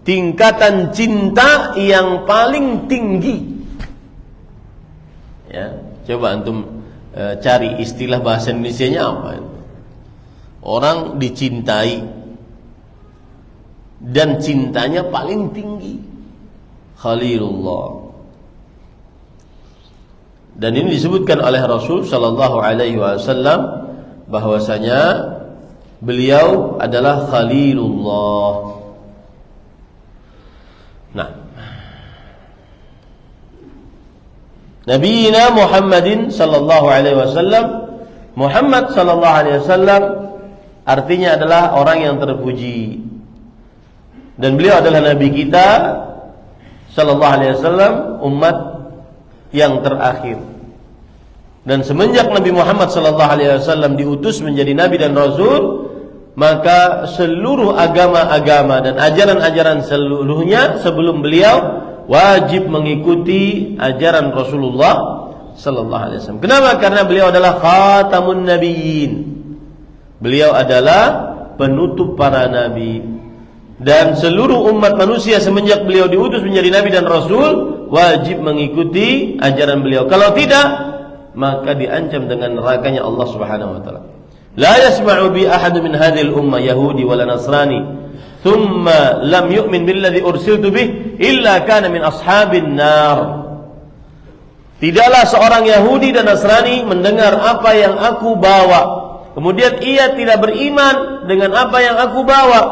tingkatan cinta yang paling tinggi. Ya, coba antum cari istilah bahasa Indonesianya apa itu? Orang dicintai dan cintanya paling tinggi, Khalilullah. Dan ini disebutkan oleh Rasul sallallahu alaihi wasallam bahwasanya beliau adalah Khalilullah. Nah, Nabi Muhammadin sallallahu alaihi wasallam, Muhammad sallallahu alaihi wasallam artinya adalah orang yang terpuji. Dan beliau adalah nabi kita sallallahu alaihi wasallam, umat yang terakhir. Dan semenjak Nabi Muhammad sallallahu alaihi wasallam diutus menjadi nabi dan rasul, maka seluruh agama-agama dan ajaran-ajaran seluruhnya sebelum beliau wajib mengikuti ajaran Rasulullah sallallahu alaihi wasallam. Kenapa? Karena beliau adalah khatamun nabiyyin. Beliau adalah penutup para nabi. Dan seluruh umat manusia semenjak beliau diutus menjadi nabi dan rasul wajib mengikuti ajaran beliau. Kalau tidak, maka diancam dengan nerakanya Allah Subhanahu wa taala. La yasma'u bi ahadun min hadhil ummah yahudi wala nasrani thumma lam yu'min billadhi ursiltu bih illa kana min ashabin nar. Tidaklah seorang Yahudi dan Nasrani mendengar apa yang aku bawa, kemudian ia tidak beriman dengan apa yang aku bawa,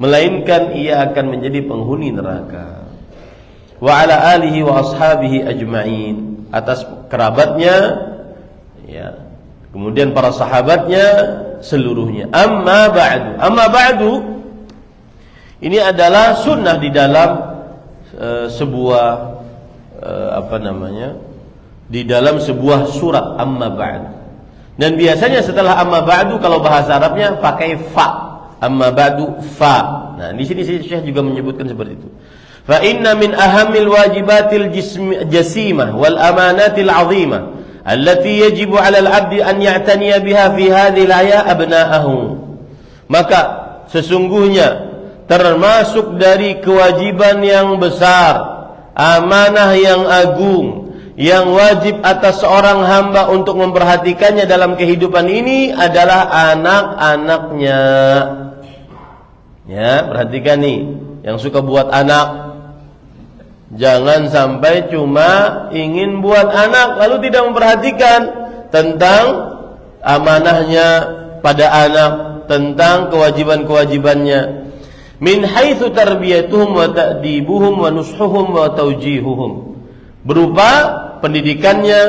melainkan ia akan menjadi penghuni neraka. Wa ala alihi wa ashabihi ajma'in, atas kerabatnya ya, kemudian para sahabatnya seluruhnya. Amma ba'du, ini adalah sunnah di dalam sebuah di dalam sebuah surat amma ba'du. Dan biasanya setelah amma ba'du kalau bahasa Arabnya pakai fa. Amma ba'du fa. Nah, di sini Syekh juga menyebutkan seperti itu. Fa inna min ahammil wajibatil jasimah wal amanatil azimah allati yajibu 'alal 'abdi an ya'taniya biha fi hadhil haya abna'ahu. Maka sesungguhnya termasuk dari kewajiban yang besar, amanah yang agung, yang wajib atas seorang hamba untuk memperhatikannya dalam kehidupan ini adalah anak-anaknya. Ya, perhatikan nih, yang suka buat anak, jangan sampai cuma ingin buat anak lalu tidak memperhatikan tentang amanahnya pada anak, tentang kewajiban-kewajibannya. Min haitsu tarbiyatuhum wa ta'dibuhum wa nushuhum wa tawjihuhum. Berupa pendidikannya,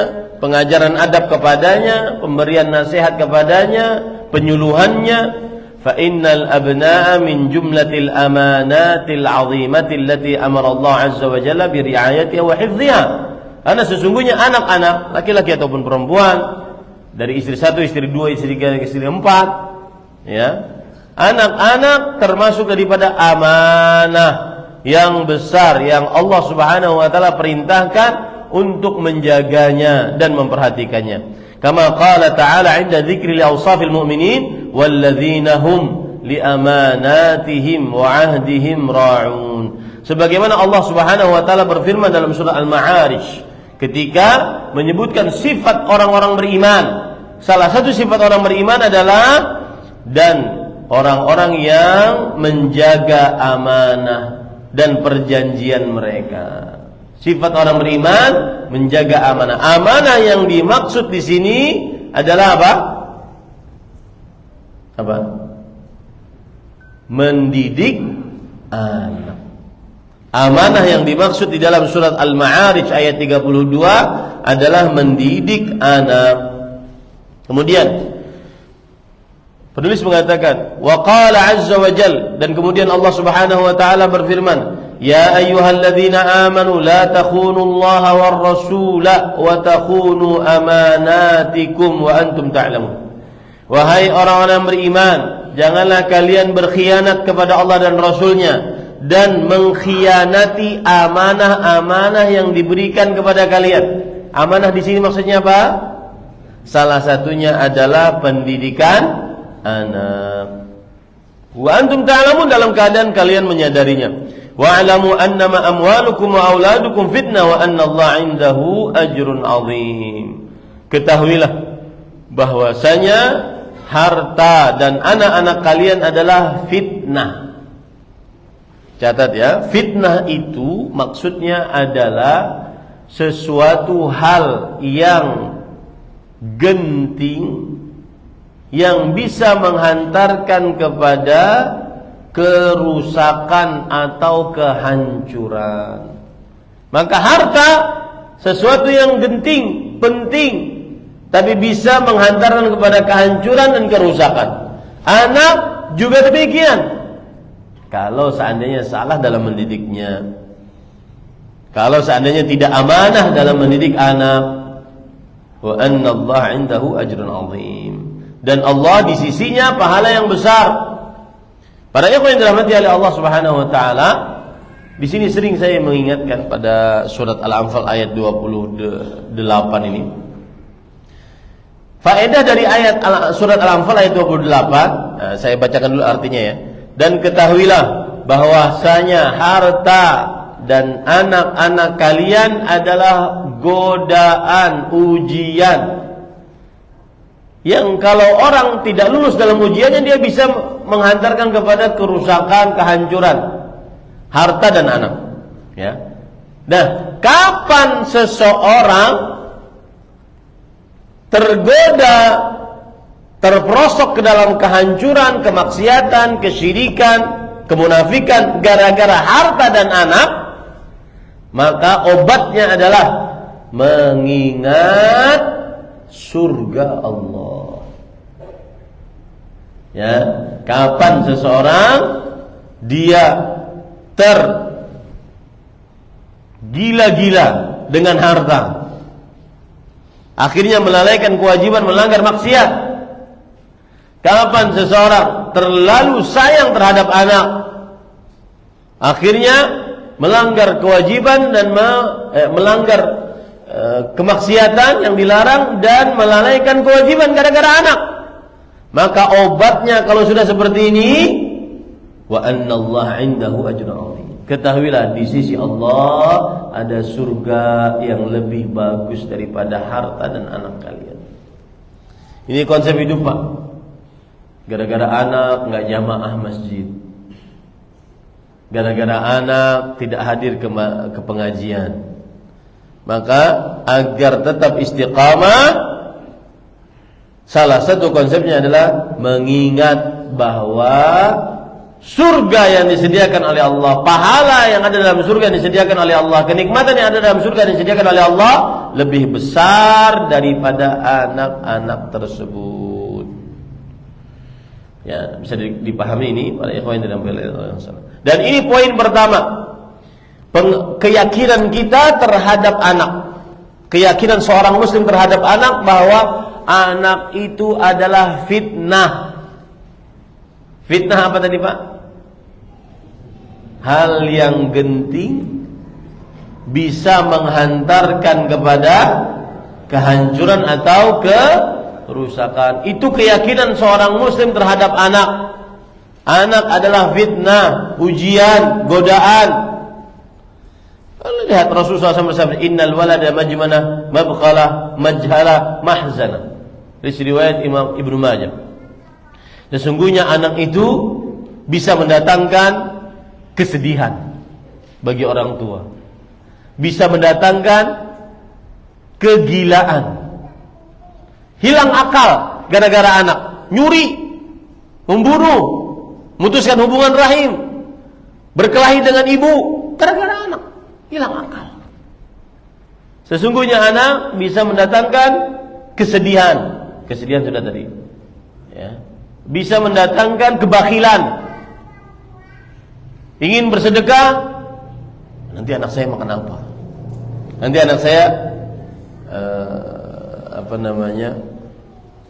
pengajaran adab kepadanya, pemberian nasihat kepadanya, penyuluhannya. Fa innal abna'a min jumlatil amanatil 'azimati allati amara Allah 'azza wa jalla bi ri'ayatiha wa hifdhiha. Karena sesungguhnya anak-anak, laki-laki ataupun perempuan, dari istri satu, istri dua, istri tiga, istri empat, ya. Anak-anak termasuk daripada amanah yang besar yang Allah Subhanahu wa taala perintahkan untuk menjaganya dan memperhatikannya. Kama qala ta'ala 'inda dzikri awsafil mu'minin walladzina hum li amanatihim wa 'ahdihim ra'un. Sebagaimana Allah Subhanahu wa taala berfirman dalam surah Al-Ma'arij ketika menyebutkan sifat orang-orang beriman. Salah satu sifat orang beriman adalah dan orang-orang yang menjaga amanah dan perjanjian mereka. Sifat orang beriman menjaga amanah. Amanah yang dimaksud di sini adalah apa? Apa? Mendidik anak. Amanah yang dimaksud di dalam surat Al-Ma'arij ayat 32 adalah mendidik anak. Kemudian penulis mengatakan, wa qala 'azza wa jal, dan kemudian Allah Subhanahu wa taala berfirman, ya ayyuhalladzina amanu la takhunullaha war rasula wa takhunu amanatikum wa antum ta'lamun. Wahai orang-orang beriman, janganlah kalian berkhianat kepada Allah dan Rasulnya dan mengkhianati amanah-amanah yang diberikan kepada kalian. Amanah di sini maksudnya apa? Salah satunya adalah pendidikan anak. Wa antum ta'lamun, dalam keadaan kalian menyadarinya. Wa'lamu annama amwalukum wa auladukum fitnah wa anna Allah 'indahu ajrun 'azim. Ketahuilah bahwasanya harta dan anak-anak kalian adalah fitnah. Catat ya, fitnah itu maksudnya adalah sesuatu hal yang genting yang bisa menghantarkan kepada kerusakan atau kehancuran. Maka harta sesuatu yang genting, penting, tapi bisa menghantarkan kepada kehancuran dan kerusakan. Anak juga demikian. Kalau seandainya salah dalam mendidiknya, kalau seandainya tidak amanah dalam mendidik anak, wa anna Allah 'indahu ajrun 'azim. Dan Allah di sisinya pahala yang besar. Para ikhwan yang dirahmati oleh Allah Subhanahu wa taala, di sini sering saya mengingatkan pada surat Al-Anfal ayat 28 ini. Faedah dari ayat surat Al-Anfal ayat 28, saya bacakan dulu artinya ya. Dan ketahuilah bahwasanya harta dan anak-anak kalian adalah godaan, ujian, yang kalau orang tidak lulus dalam ujiannya, dia bisa menghantarkan kepada kerusakan, kehancuran harta dan anak. Ya. Nah, kapan seseorang tergoda, terperosok ke dalam kehancuran, kemaksiatan, kesyirikan, kemunafikan gara-gara harta dan anak, maka obatnya adalah mengingat surga Allah. Ya, kapan seseorang dia tergila-gila dengan harta, akhirnya melalaikan kewajiban, melanggar maksiat. Kapan seseorang terlalu sayang terhadap anak, akhirnya melanggar kewajiban dan melanggar kemaksiatan yang dilarang dan melalaikan kewajiban gara-gara anak. Maka obatnya kalau sudah seperti ini, wa annallaha 'indahu ajrun 'azim. Ketahuilah di sisi Allah ada surga yang lebih bagus daripada harta dan anak kalian. Ini konsep hidup, Pak. Gara-gara anak nggak jamaah masjid, gara-gara anak tidak hadir ke pengajian, maka agar tetap istiqamah, salah satu konsepnya adalah mengingat bahwa surga yang disediakan oleh Allah, pahala yang ada dalam surga yang disediakan oleh Allah, kenikmatan yang ada dalam surga yang disediakan oleh Allah lebih besar daripada anak-anak tersebut. Ya, bisa dipahami ini para ikhwan yang dirahmati Allah. Dan ini poin pertama, keyakinan kita terhadap anak, keyakinan seorang muslim terhadap anak, bahwa anak itu adalah fitnah. Fitnah apa tadi, Pak? Hal yang genting, bisa menghantarkan kepada kehancuran atau kerusakan. Itu keyakinan seorang muslim terhadap anak. Anak adalah fitnah, ujian, godaan. Lihat Rasulullah SAW, innal walada majmana mabqala majhala mahzana. Riwayat Imam Ibnu Majah. Sesungguhnya anak itu bisa mendatangkan kesedihan bagi orang tua, bisa mendatangkan kegilaan, hilang akal gara-gara anak, nyuri, membunuh, memutuskan hubungan rahim, berkelahi dengan ibu gara-gara anak, hilang akal. Sesungguhnya anak bisa mendatangkan kesedihan, kesedihan sudah tadi, ya. Bisa mendatangkan kebakilan, ingin bersedekah, nanti anak saya makan apa? Nanti anak saya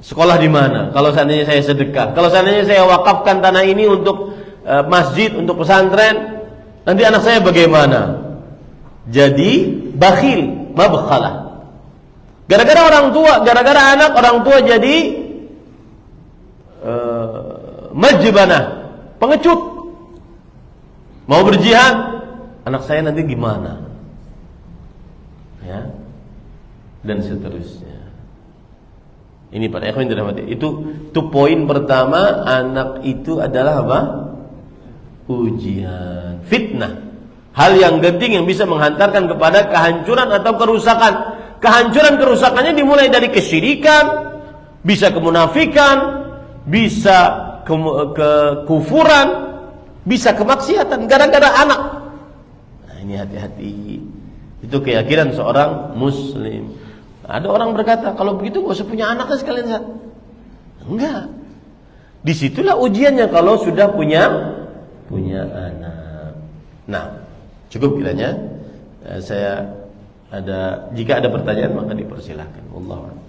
sekolah di mana? Kalau seandainya saya sedekah, kalau seandainya saya wakafkan tanah ini untuk masjid, untuk pesantren, nanti anak saya bagaimana? Jadi bakhil, mabkhalah. Gara-gara orang tua, gara-gara anak, orang tua jadi majbanah, pengecut. Mau berjihad, anak saya nanti gimana? Ya. Dan seterusnya. Ini para ikhwan dirahmati. Itu poin pertama, anak itu adalah apa? Ujian, fitnah. Hal yang genting yang bisa menghantarkan kepada kehancuran atau kerusakan. Kehancuran kerusakannya dimulai dari kesyirikan, bisa kemunafikan, bisa kekufuran, bisa kemaksiatan gara-gara anak. Nah, ini hati-hati. Itu keyakinan seorang muslim. Ada orang berkata, kalau begitu gak usah punya anak sekalian, Zat. Enggak. Disitulah ujiannya kalau sudah punya anak. Nah, cukup kiranya. Jika ada pertanyaan maka dipersilahkan. Wallahu a'lam.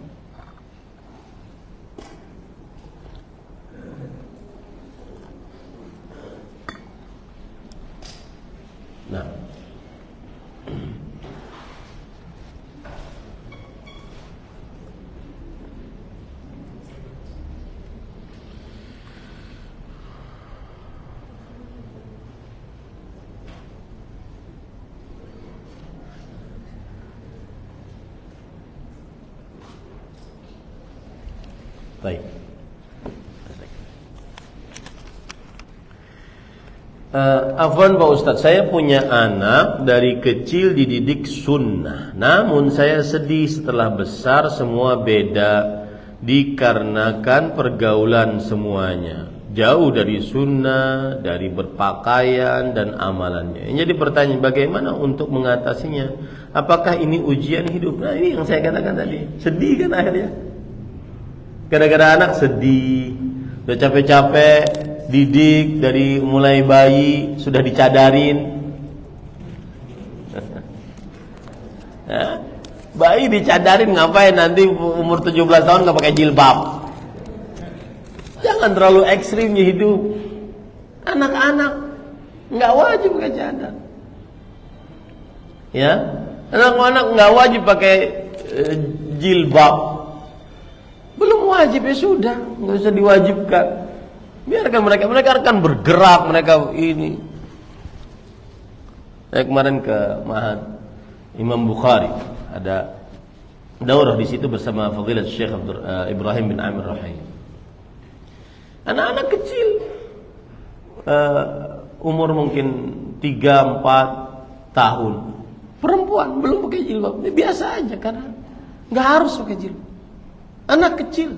Nah. Baik. Afwan Pak Ustadz, saya punya anak dari kecil dididik sunnah. Namun saya sedih setelah besar semua beda, dikarenakan pergaulan semuanya jauh dari sunnah, dari berpakaian dan amalannya. Jadi pertanyaan, bagaimana untuk mengatasinya? Apakah ini ujian hidup? Nah, ini yang saya katakan tadi. Sedih kan akhirnya. Gara-gara anak sedih, udah capek-capek didik dari mulai bayi, sudah dicadarin. Nah, bayi dicadarin ngapain, nanti umur 17 tahun gak pakai jilbab. Jangan terlalu ekstrimnya hidup. Anak-anak gak wajib pakai cadar. Ya, anak-anak nggak wajib pakai jilbab. Belum wajib, ya sudah, nggak usah diwajibkan. Biarkan mereka akan bergerak, mereka ini. Saya kemarin ke Ma'had Imam Bukhari, ada daurah di situ bersama Fadilat Syekh Ibrahim bin Amir Rahim. Anak-anak kecil, umur mungkin 3-4 tahun, perempuan belum pakai jilbab, ini biasa aja karena nggak harus pakai jilbab. Anak kecil.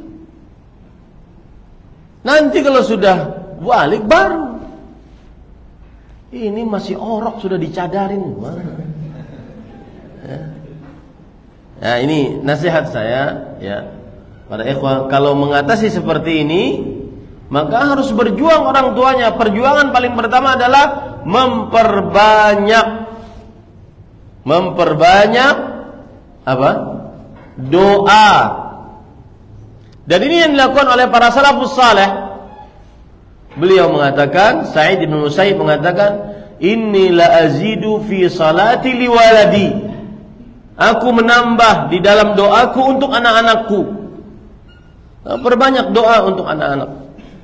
Nanti kalau sudah balik baru. Ini masih orok sudah dicadarin. Nah, ini nasihat saya ya. Pada ikhwan, kalau mengatasi seperti ini, maka harus berjuang orang tuanya. Perjuangan paling pertama adalah memperbanyak apa? Doa. Dan ini yang dilakukan oleh para salafus saleh. Beliau mengatakan, Sa'id bin Musayyib mengatakan, inni la azidu fi salati li waladi. Aku menambah di dalam doaku untuk anak-anakku. Perbanyak doa untuk anak-anak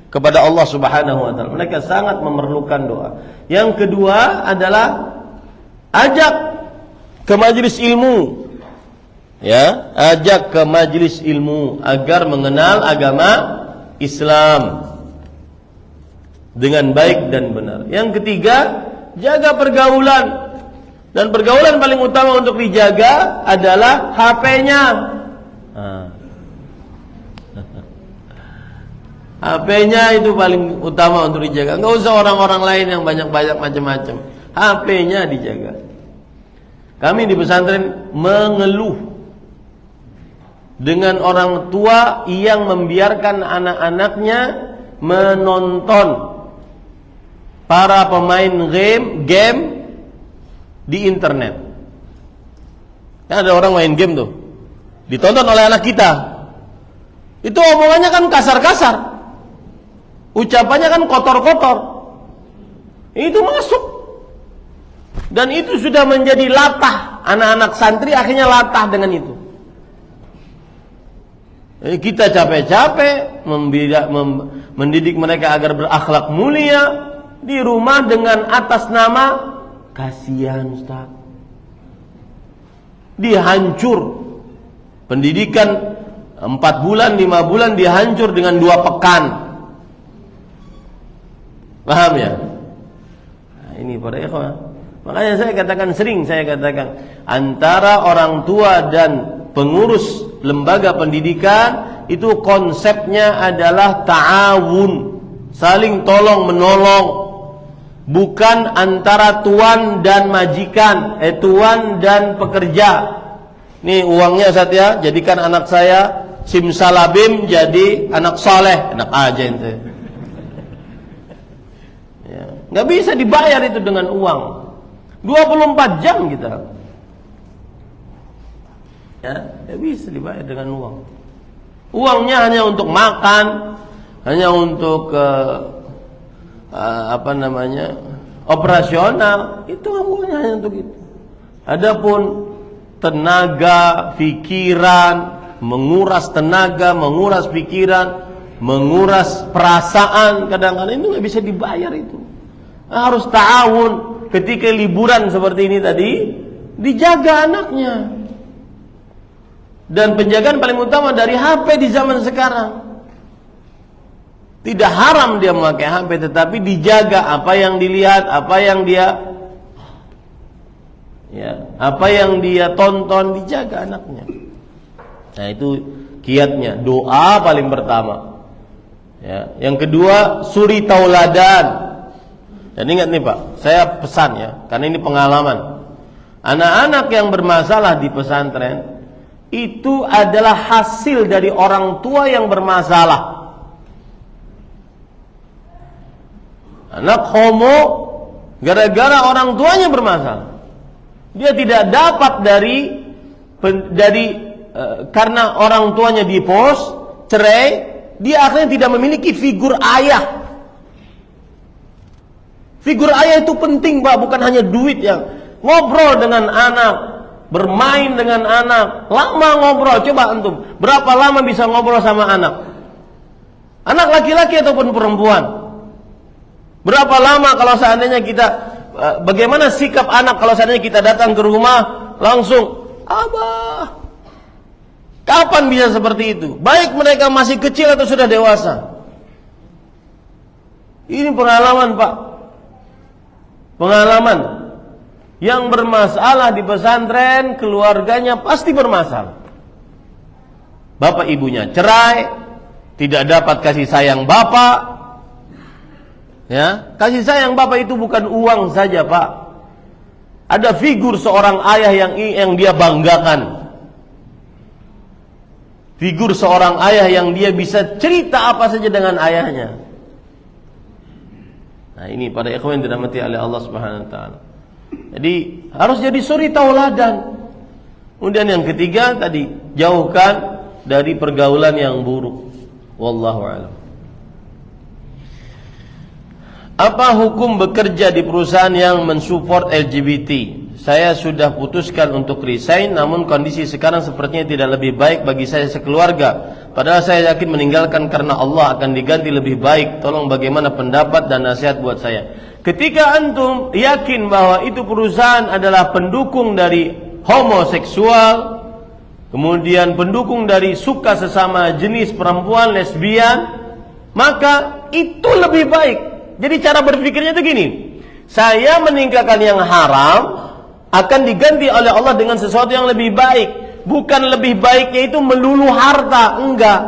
kepada Allah Subhanahu wa taala. Mereka sangat memerlukan doa. Yang kedua adalah ajak ke majelis ilmu. Ya, ajak ke majelis ilmu agar mengenal agama Islam dengan baik dan benar. Yang ketiga, jaga pergaulan. Dan pergaulan paling utama untuk dijaga adalah HP-nya. HP-nya itu paling utama untuk dijaga. Enggak usah orang-orang lain yang banyak-banyak macam-macam. HP-nya dijaga. Kami di pesantren mengeluh dengan orang tua yang membiarkan anak-anaknya menonton para pemain game di internet. Kan ada orang main game tuh, ditonton oleh anak kita. Itu omongannya kan kasar-kasar, ucapannya kan kotor-kotor. Itu masuk, dan itu sudah menjadi latah. Anak-anak santri akhirnya latah dengan itu. Kita capek-capek mendidik mereka agar berakhlak mulia di rumah dengan atas nama kasihan Ustaz. Dihancur pendidikan 4 bulan 5 bulan dihancur dengan 2 pekan. Paham ya? Nah, ini para ikhwan. Makanya sering saya katakan antara orang tua dan pengurus lembaga pendidikan itu konsepnya adalah ta'awun, saling tolong menolong, bukan antara tuan dan majikan, tuan dan pekerja. Nih uangnya Ustaz ya, jadikan anak saya simsalabim jadi anak soleh, enak aja ente. Ya, nggak bisa dibayar itu dengan uang. 24 jam kita. Ya, nggak bisa dibayar dengan uang. Uangnya hanya untuk makan, hanya untuk operasional, itu uangnya hanya untuk itu. Adapun tenaga, pikiran, menguras tenaga, menguras pikiran, menguras perasaan, kadang-kadang itu nggak bisa dibayar itu. Harus ta'awun. Ketika liburan seperti ini tadi, dijaga anaknya. Dan penjagaan paling utama dari HP di zaman sekarang. Tidak haram dia memakai HP, tetapi dijaga apa yang dilihat, apa yang dia tonton, dijaga anaknya. Nah, itu kiatnya, doa paling pertama. Ya, yang kedua, suri tauladan. Dan ingat nih Pak, saya pesan ya, karena ini pengalaman. Anak-anak yang bermasalah di pesantren itu adalah hasil dari orang tua yang bermasalah. Anak homo gara-gara orang tuanya bermasalah. Dia tidak dapat karena orang tuanya divorce, cerai, dia akhirnya tidak memiliki figur ayah. Figur ayah itu penting Pak, bukan hanya duit yang ngobrol dengan anak, bermain dengan anak, lama ngobrol. Coba antum, berapa lama bisa ngobrol sama anak? Anak laki-laki ataupun perempuan? Berapa lama kalau seandainya kita, bagaimana sikap anak kalau seandainya kita datang ke rumah langsung, Abah? Kapan bisa seperti itu? Baik mereka masih kecil atau sudah dewasa. Ini pengalaman, Pak. Pengalaman. Yang bermasalah di pesantren, keluarganya pasti bermasalah. Bapak ibunya cerai, tidak dapat kasih sayang bapak. Ya, kasih sayang bapak itu bukan uang saja, Pak. Ada figur seorang ayah yang dia banggakan. Figur seorang ayah yang dia bisa cerita apa saja dengan ayahnya. Nah, ini pada ikhwan yang dirahmati oleh Allah Subhanahu wa taala. Jadi harus jadi suri tauladan. Kemudian yang ketiga tadi, jauhkan dari pergaulan yang buruk. Wallahu a'lam. Apa hukum bekerja di perusahaan yang mensupport LGBT? Saya sudah putuskan untuk resign, namun kondisi sekarang sepertinya tidak lebih baik bagi saya sekeluarga. Padahal saya yakin meninggalkan karena Allah akan diganti lebih baik. Tolong bagaimana pendapat dan nasihat buat saya. Ketika antum yakin bahwa itu perusahaan adalah pendukung dari homoseksual, kemudian pendukung dari suka sesama jenis perempuan, lesbian, maka itu lebih baik. Jadi cara berpikirnya itu gini, saya meninggalkan yang haram akan diganti oleh Allah dengan sesuatu yang lebih baik. Bukan lebih baiknya itu melulu harta, enggak.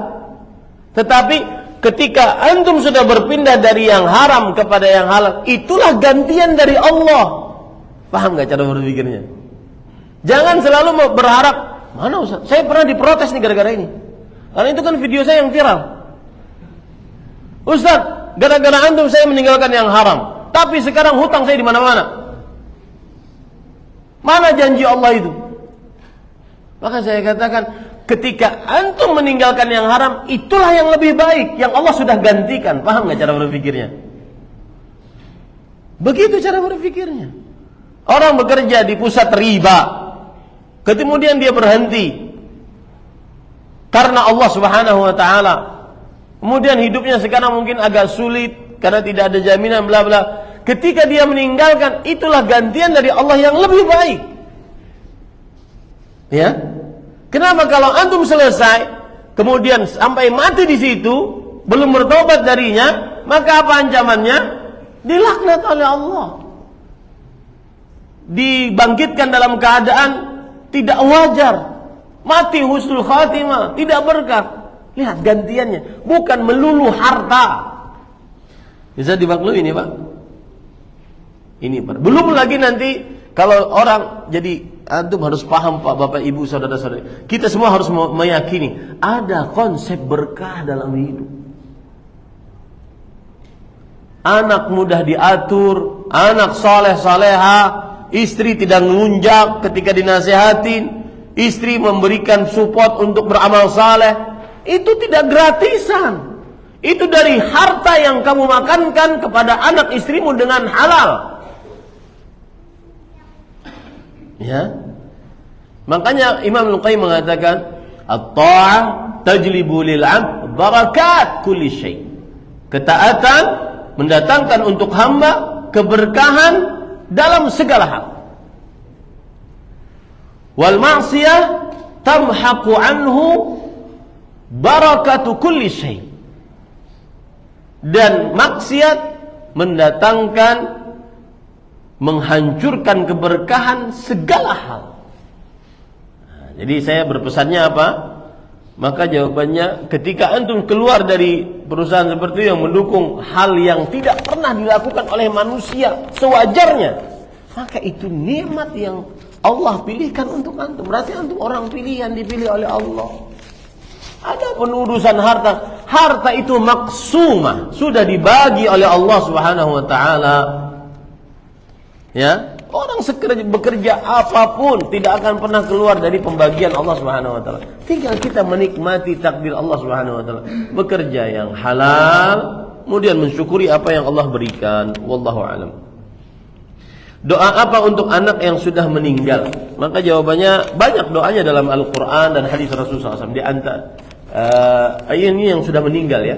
Tetapi ketika antum sudah berpindah dari yang haram kepada yang halal, itulah gantian dari Allah. Paham enggak cara berpikirnya? Jangan selalu berharap, mana Ustaz? Saya pernah diprotes nih gara-gara ini. Karena itu kan video saya yang viral. Ustaz, gara-gara antum saya meninggalkan yang haram, tapi sekarang hutang saya di mana-mana. Mana janji Allah itu? Maka saya katakan, ketika antum meninggalkan yang haram, itulah yang lebih baik, yang Allah sudah gantikan. Paham gak cara berpikirnya? Begitu cara berpikirnya. Orang bekerja di pusat riba, kemudian dia berhenti karena Allah Subhanahu wa taala. Kemudian hidupnya sekarang mungkin agak sulit karena tidak ada jaminan bla bla. Ketika dia meninggalkan, itulah gantian dari Allah yang lebih baik. Ya. Kenapa kalau antum selesai, kemudian sampai mati di situ, belum bertobat darinya, maka apa ancamannya? Dilaknat oleh Allah. Dibangkitkan dalam keadaan tidak wajar. Mati husnul khatimah, tidak berkah. Lihat gantiannya, bukan melulu harta. Bisa dimaklumi ini, Pak? Ini belum lagi nanti kalau orang, jadi antum harus paham Pak, Bapak, Ibu, saudara-saudari, kita semua harus meyakini ada konsep berkah dalam hidup. Anak mudah diatur, anak soleh soleha, istri tidak ngelunjak ketika dinasehatin, istri memberikan support untuk beramal saleh. Itu tidak gratisan. Itu dari harta yang kamu makankan kepada anak istrimu dengan halal. Ya, makanya Imam Al-Qayyim mengatakan, at-ta'ah tajlibu lil 'abd barakat kulli syai. Ketaatan mendatangkan untuk hamba keberkahan dalam segala hal. Wal ma'siyah tamhaqu anhu barakatu kulli syai. Dan maksiat mendatangkan, menghancurkan keberkahan segala hal. Nah, jadi saya berpesannya apa? Maka jawabannya, ketika antum keluar dari perusahaan seperti itu yang mendukung hal yang tidak pernah dilakukan oleh manusia sewajarnya, maka itu nikmat yang Allah pilihkan untuk antum. Berarti antum orang pilihan, dipilih oleh Allah. Ada penurusan harta, harta itu maksumah, sudah dibagi oleh Allah Subhanahu wa taala. Ya, orang bekerja apapun tidak akan pernah keluar dari pembagian Allah Subhanahu wa taala. Tinggal kita menikmati takdir Allah Subhanahu wa taala. Bekerja yang halal, kemudian mensyukuri apa yang Allah berikan. Wallahu a'lam. Doa apa untuk anak yang sudah meninggal? Maka jawabannya banyak doanya dalam Al-Quran dan hadis Rasulullah SAW. Di antara ini yang sudah meninggal ya.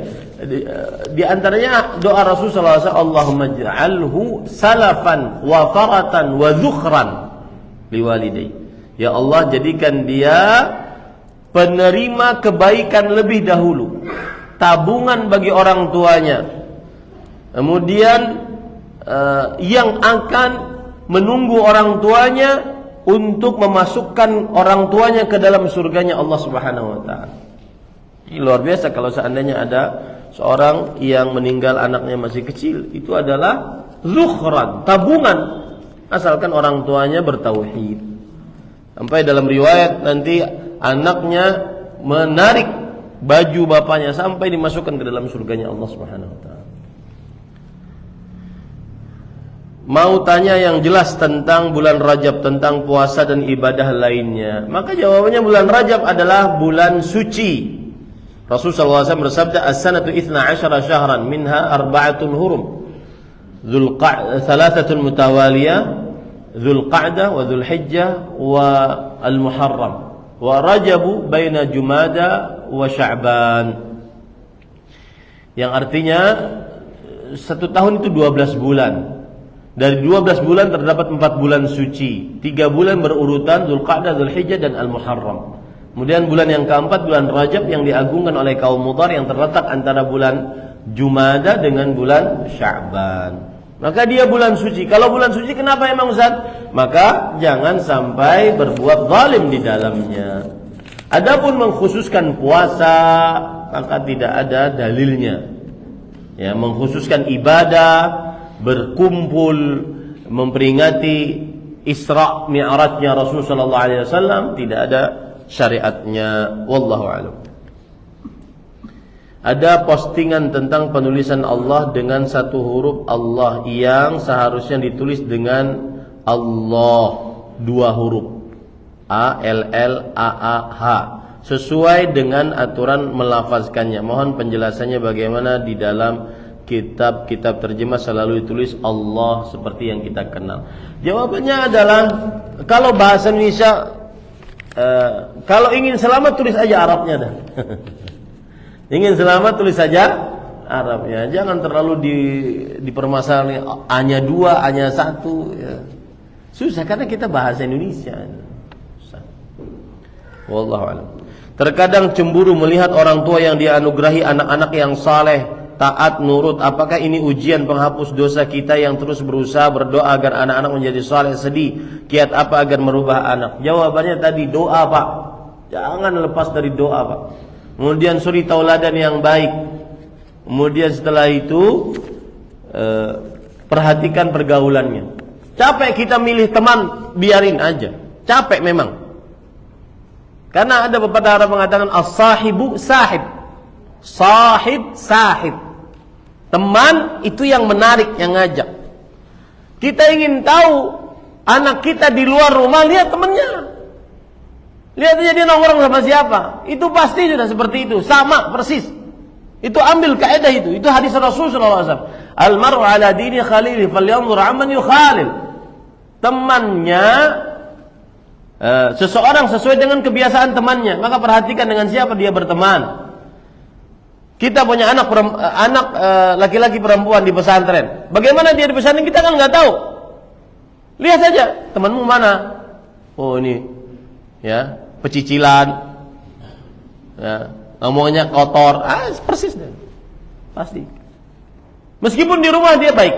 Di antaranya doa Rasulullah SAW, Allahumma ja'alhu salafan wa faratan wa zukhran liwalidayhi. Ya Allah, jadikan dia penerima kebaikan lebih dahulu, tabungan bagi orang tuanya, kemudian yang akan menunggu orang tuanya untuk memasukkan orang tuanya ke dalam surganya Allah Subhanahu wa taala. Ini luar biasa kalau seandainya ada seorang yang meninggal anaknya masih kecil, itu adalah zukhran, tabungan, asalkan orang tuanya bertauhid. Sampai dalam riwayat nanti anaknya menarik baju bapaknya sampai dimasukkan ke dalam surganya Allah Subhanahu wa taala. Mau tanya yang jelas tentang bulan Rajab, tentang puasa dan ibadah lainnya. Maka jawabannya bulan Rajab adalah bulan suci. Rasulullah SAW bersabda, as-sanatu 12 syahran minha arba'atun hurum. Thalathatun mutawaliyah, Dzulqa'dah wa Dzulhijjah wa al-Muharram. Wa Rajabu baina Jumada wa Sya'ban. Yang artinya satu tahun itu 12 bulan. Dari 12 bulan terdapat 4 bulan suci. 3 bulan berurutan, Dzulqa'dah, Dzulhijjah dan Al-Muharram. Kemudian bulan yang keempat, bulan Rajab yang diagungkan oleh kaum Mudhar, yang terletak antara bulan Jumada dengan bulan Sya'ban. Maka dia bulan suci. Kalau bulan suci kenapa emang Ustaz? Maka jangan sampai berbuat zalim di dalamnya. Adapun mengkhususkan puasa, maka tidak ada dalilnya. Ya, mengkhususkan ibadah, berkumpul memperingati Isra Mi'rajnya Rasul sallallahu alaihi wasallam, tidak ada syariatnya. Wallahu a'lam. Ada postingan tentang penulisan Allah dengan satu huruf Allah yang seharusnya ditulis dengan Allah 2 huruf A-L-L-A-A-H sesuai dengan aturan melafazkannya. Mohon penjelasannya bagaimana di dalam kitab-kitab terjemah selalu ditulis Allah seperti yang kita kenal. Jawabannya adalah kalau bahasa Indonesia kalau ingin selamat tulis aja Arabnya dah. Ingin selamat tulis saja Arabnya. Jangan terlalu dipermasalahin A-nya 2, A-nya 1 ya. Susah karena kita bahasa Indonesia. Susah. Wallahu a'lam. Terkadang cemburu melihat orang tua yang dianugerahi anak-anak yang saleh, taat, nurut. Apakah ini ujian penghapus dosa kita yang terus berusaha berdoa agar anak-anak menjadi saleh? Sedih. Kiat apa agar merubah anak? Jawabannya tadi doa, Pak. Jangan lepas dari doa, Pak. Kemudian suri tauladan yang baik. Kemudian setelah itu perhatikan pergaulannya. Capek kita milih teman, biarin aja. Capek memang. Karena ada beberapa orang mengatakan as-sahibu sahib. Sahib. Teman itu yang menarik, yang ngajak. Kita ingin tahu anak kita di luar rumah, lihat temannya. Lihat aja dia nongkrong sama siapa. Itu pasti sudah seperti itu, sama persis. Itu ambil kaidah itu. Itu hadis Rasulullah SAW. Al-mar'u ala dini khalili falyanzur amman yukhalil. Temannya seseorang sesuai dengan kebiasaan temannya, maka perhatikan dengan siapa dia berteman. Kita punya anak laki-laki perempuan di pesantren. Bagaimana dia di pesantren kita kan nggak tahu. Lihat saja temanmu mana. Oh ini, ya pecicilan, ya ngomongnya kotor, persis deh, pasti. Meskipun di rumah dia baik.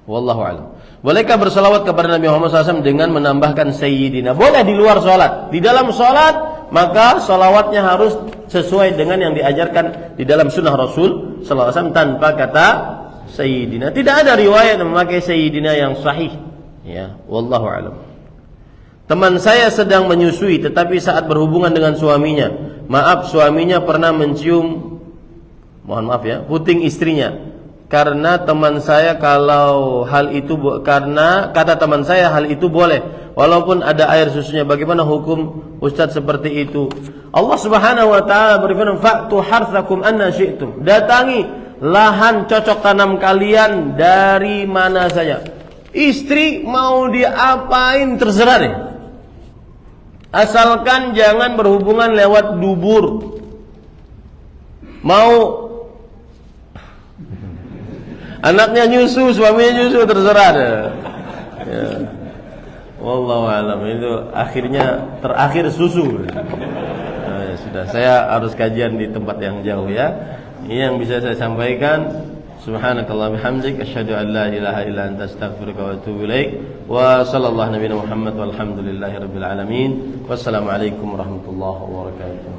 Wallahu a'lam. Bolehkah bersalawat kepada Nabi Muhammad SAW dengan menambahkan Sayyidina? Boleh di luar sholat. Di dalam sholat maka salawatnya harus sesuai dengan yang diajarkan di dalam sunnah Rasul SAW tanpa kata Sayyidina. Tidak ada riwayat memakai Sayyidina yang sahih. Ya, wallahu a'lam. Teman saya sedang menyusui, tetapi saat berhubungan dengan suaminya, maaf suaminya pernah mencium, mohon maaf ya, puting istrinya. Karena teman saya karena kata teman saya hal itu boleh, walaupun ada air susunya. Bagaimana hukum Ustaz seperti itu? Allah Subhanahu wa taala berfirman, "Fa'tu harthakum anna syi'tum." Datangi lahan cocok tanam kalian dari mana saja. Istri mau diapain terserah deh, asalkan jangan berhubungan lewat dubur. Mau anaknya nyusu, suaminya nyusu, terserah deh. Ya. Wallahu alam, itu akhirnya terakhir susu. Nah, sudah, saya harus kajian di tempat yang jauh ya. Ini yang bisa saya sampaikan. Subhanakallah bihamdik, asyhadu an la ilaha illa anta astaghfiruka wa atubu ilaik. Wa sallallahu nabiyana Muhammad walhamdulillahi rabbil alamin. Wassalamualaikum warahmatullahi wabarakatuh.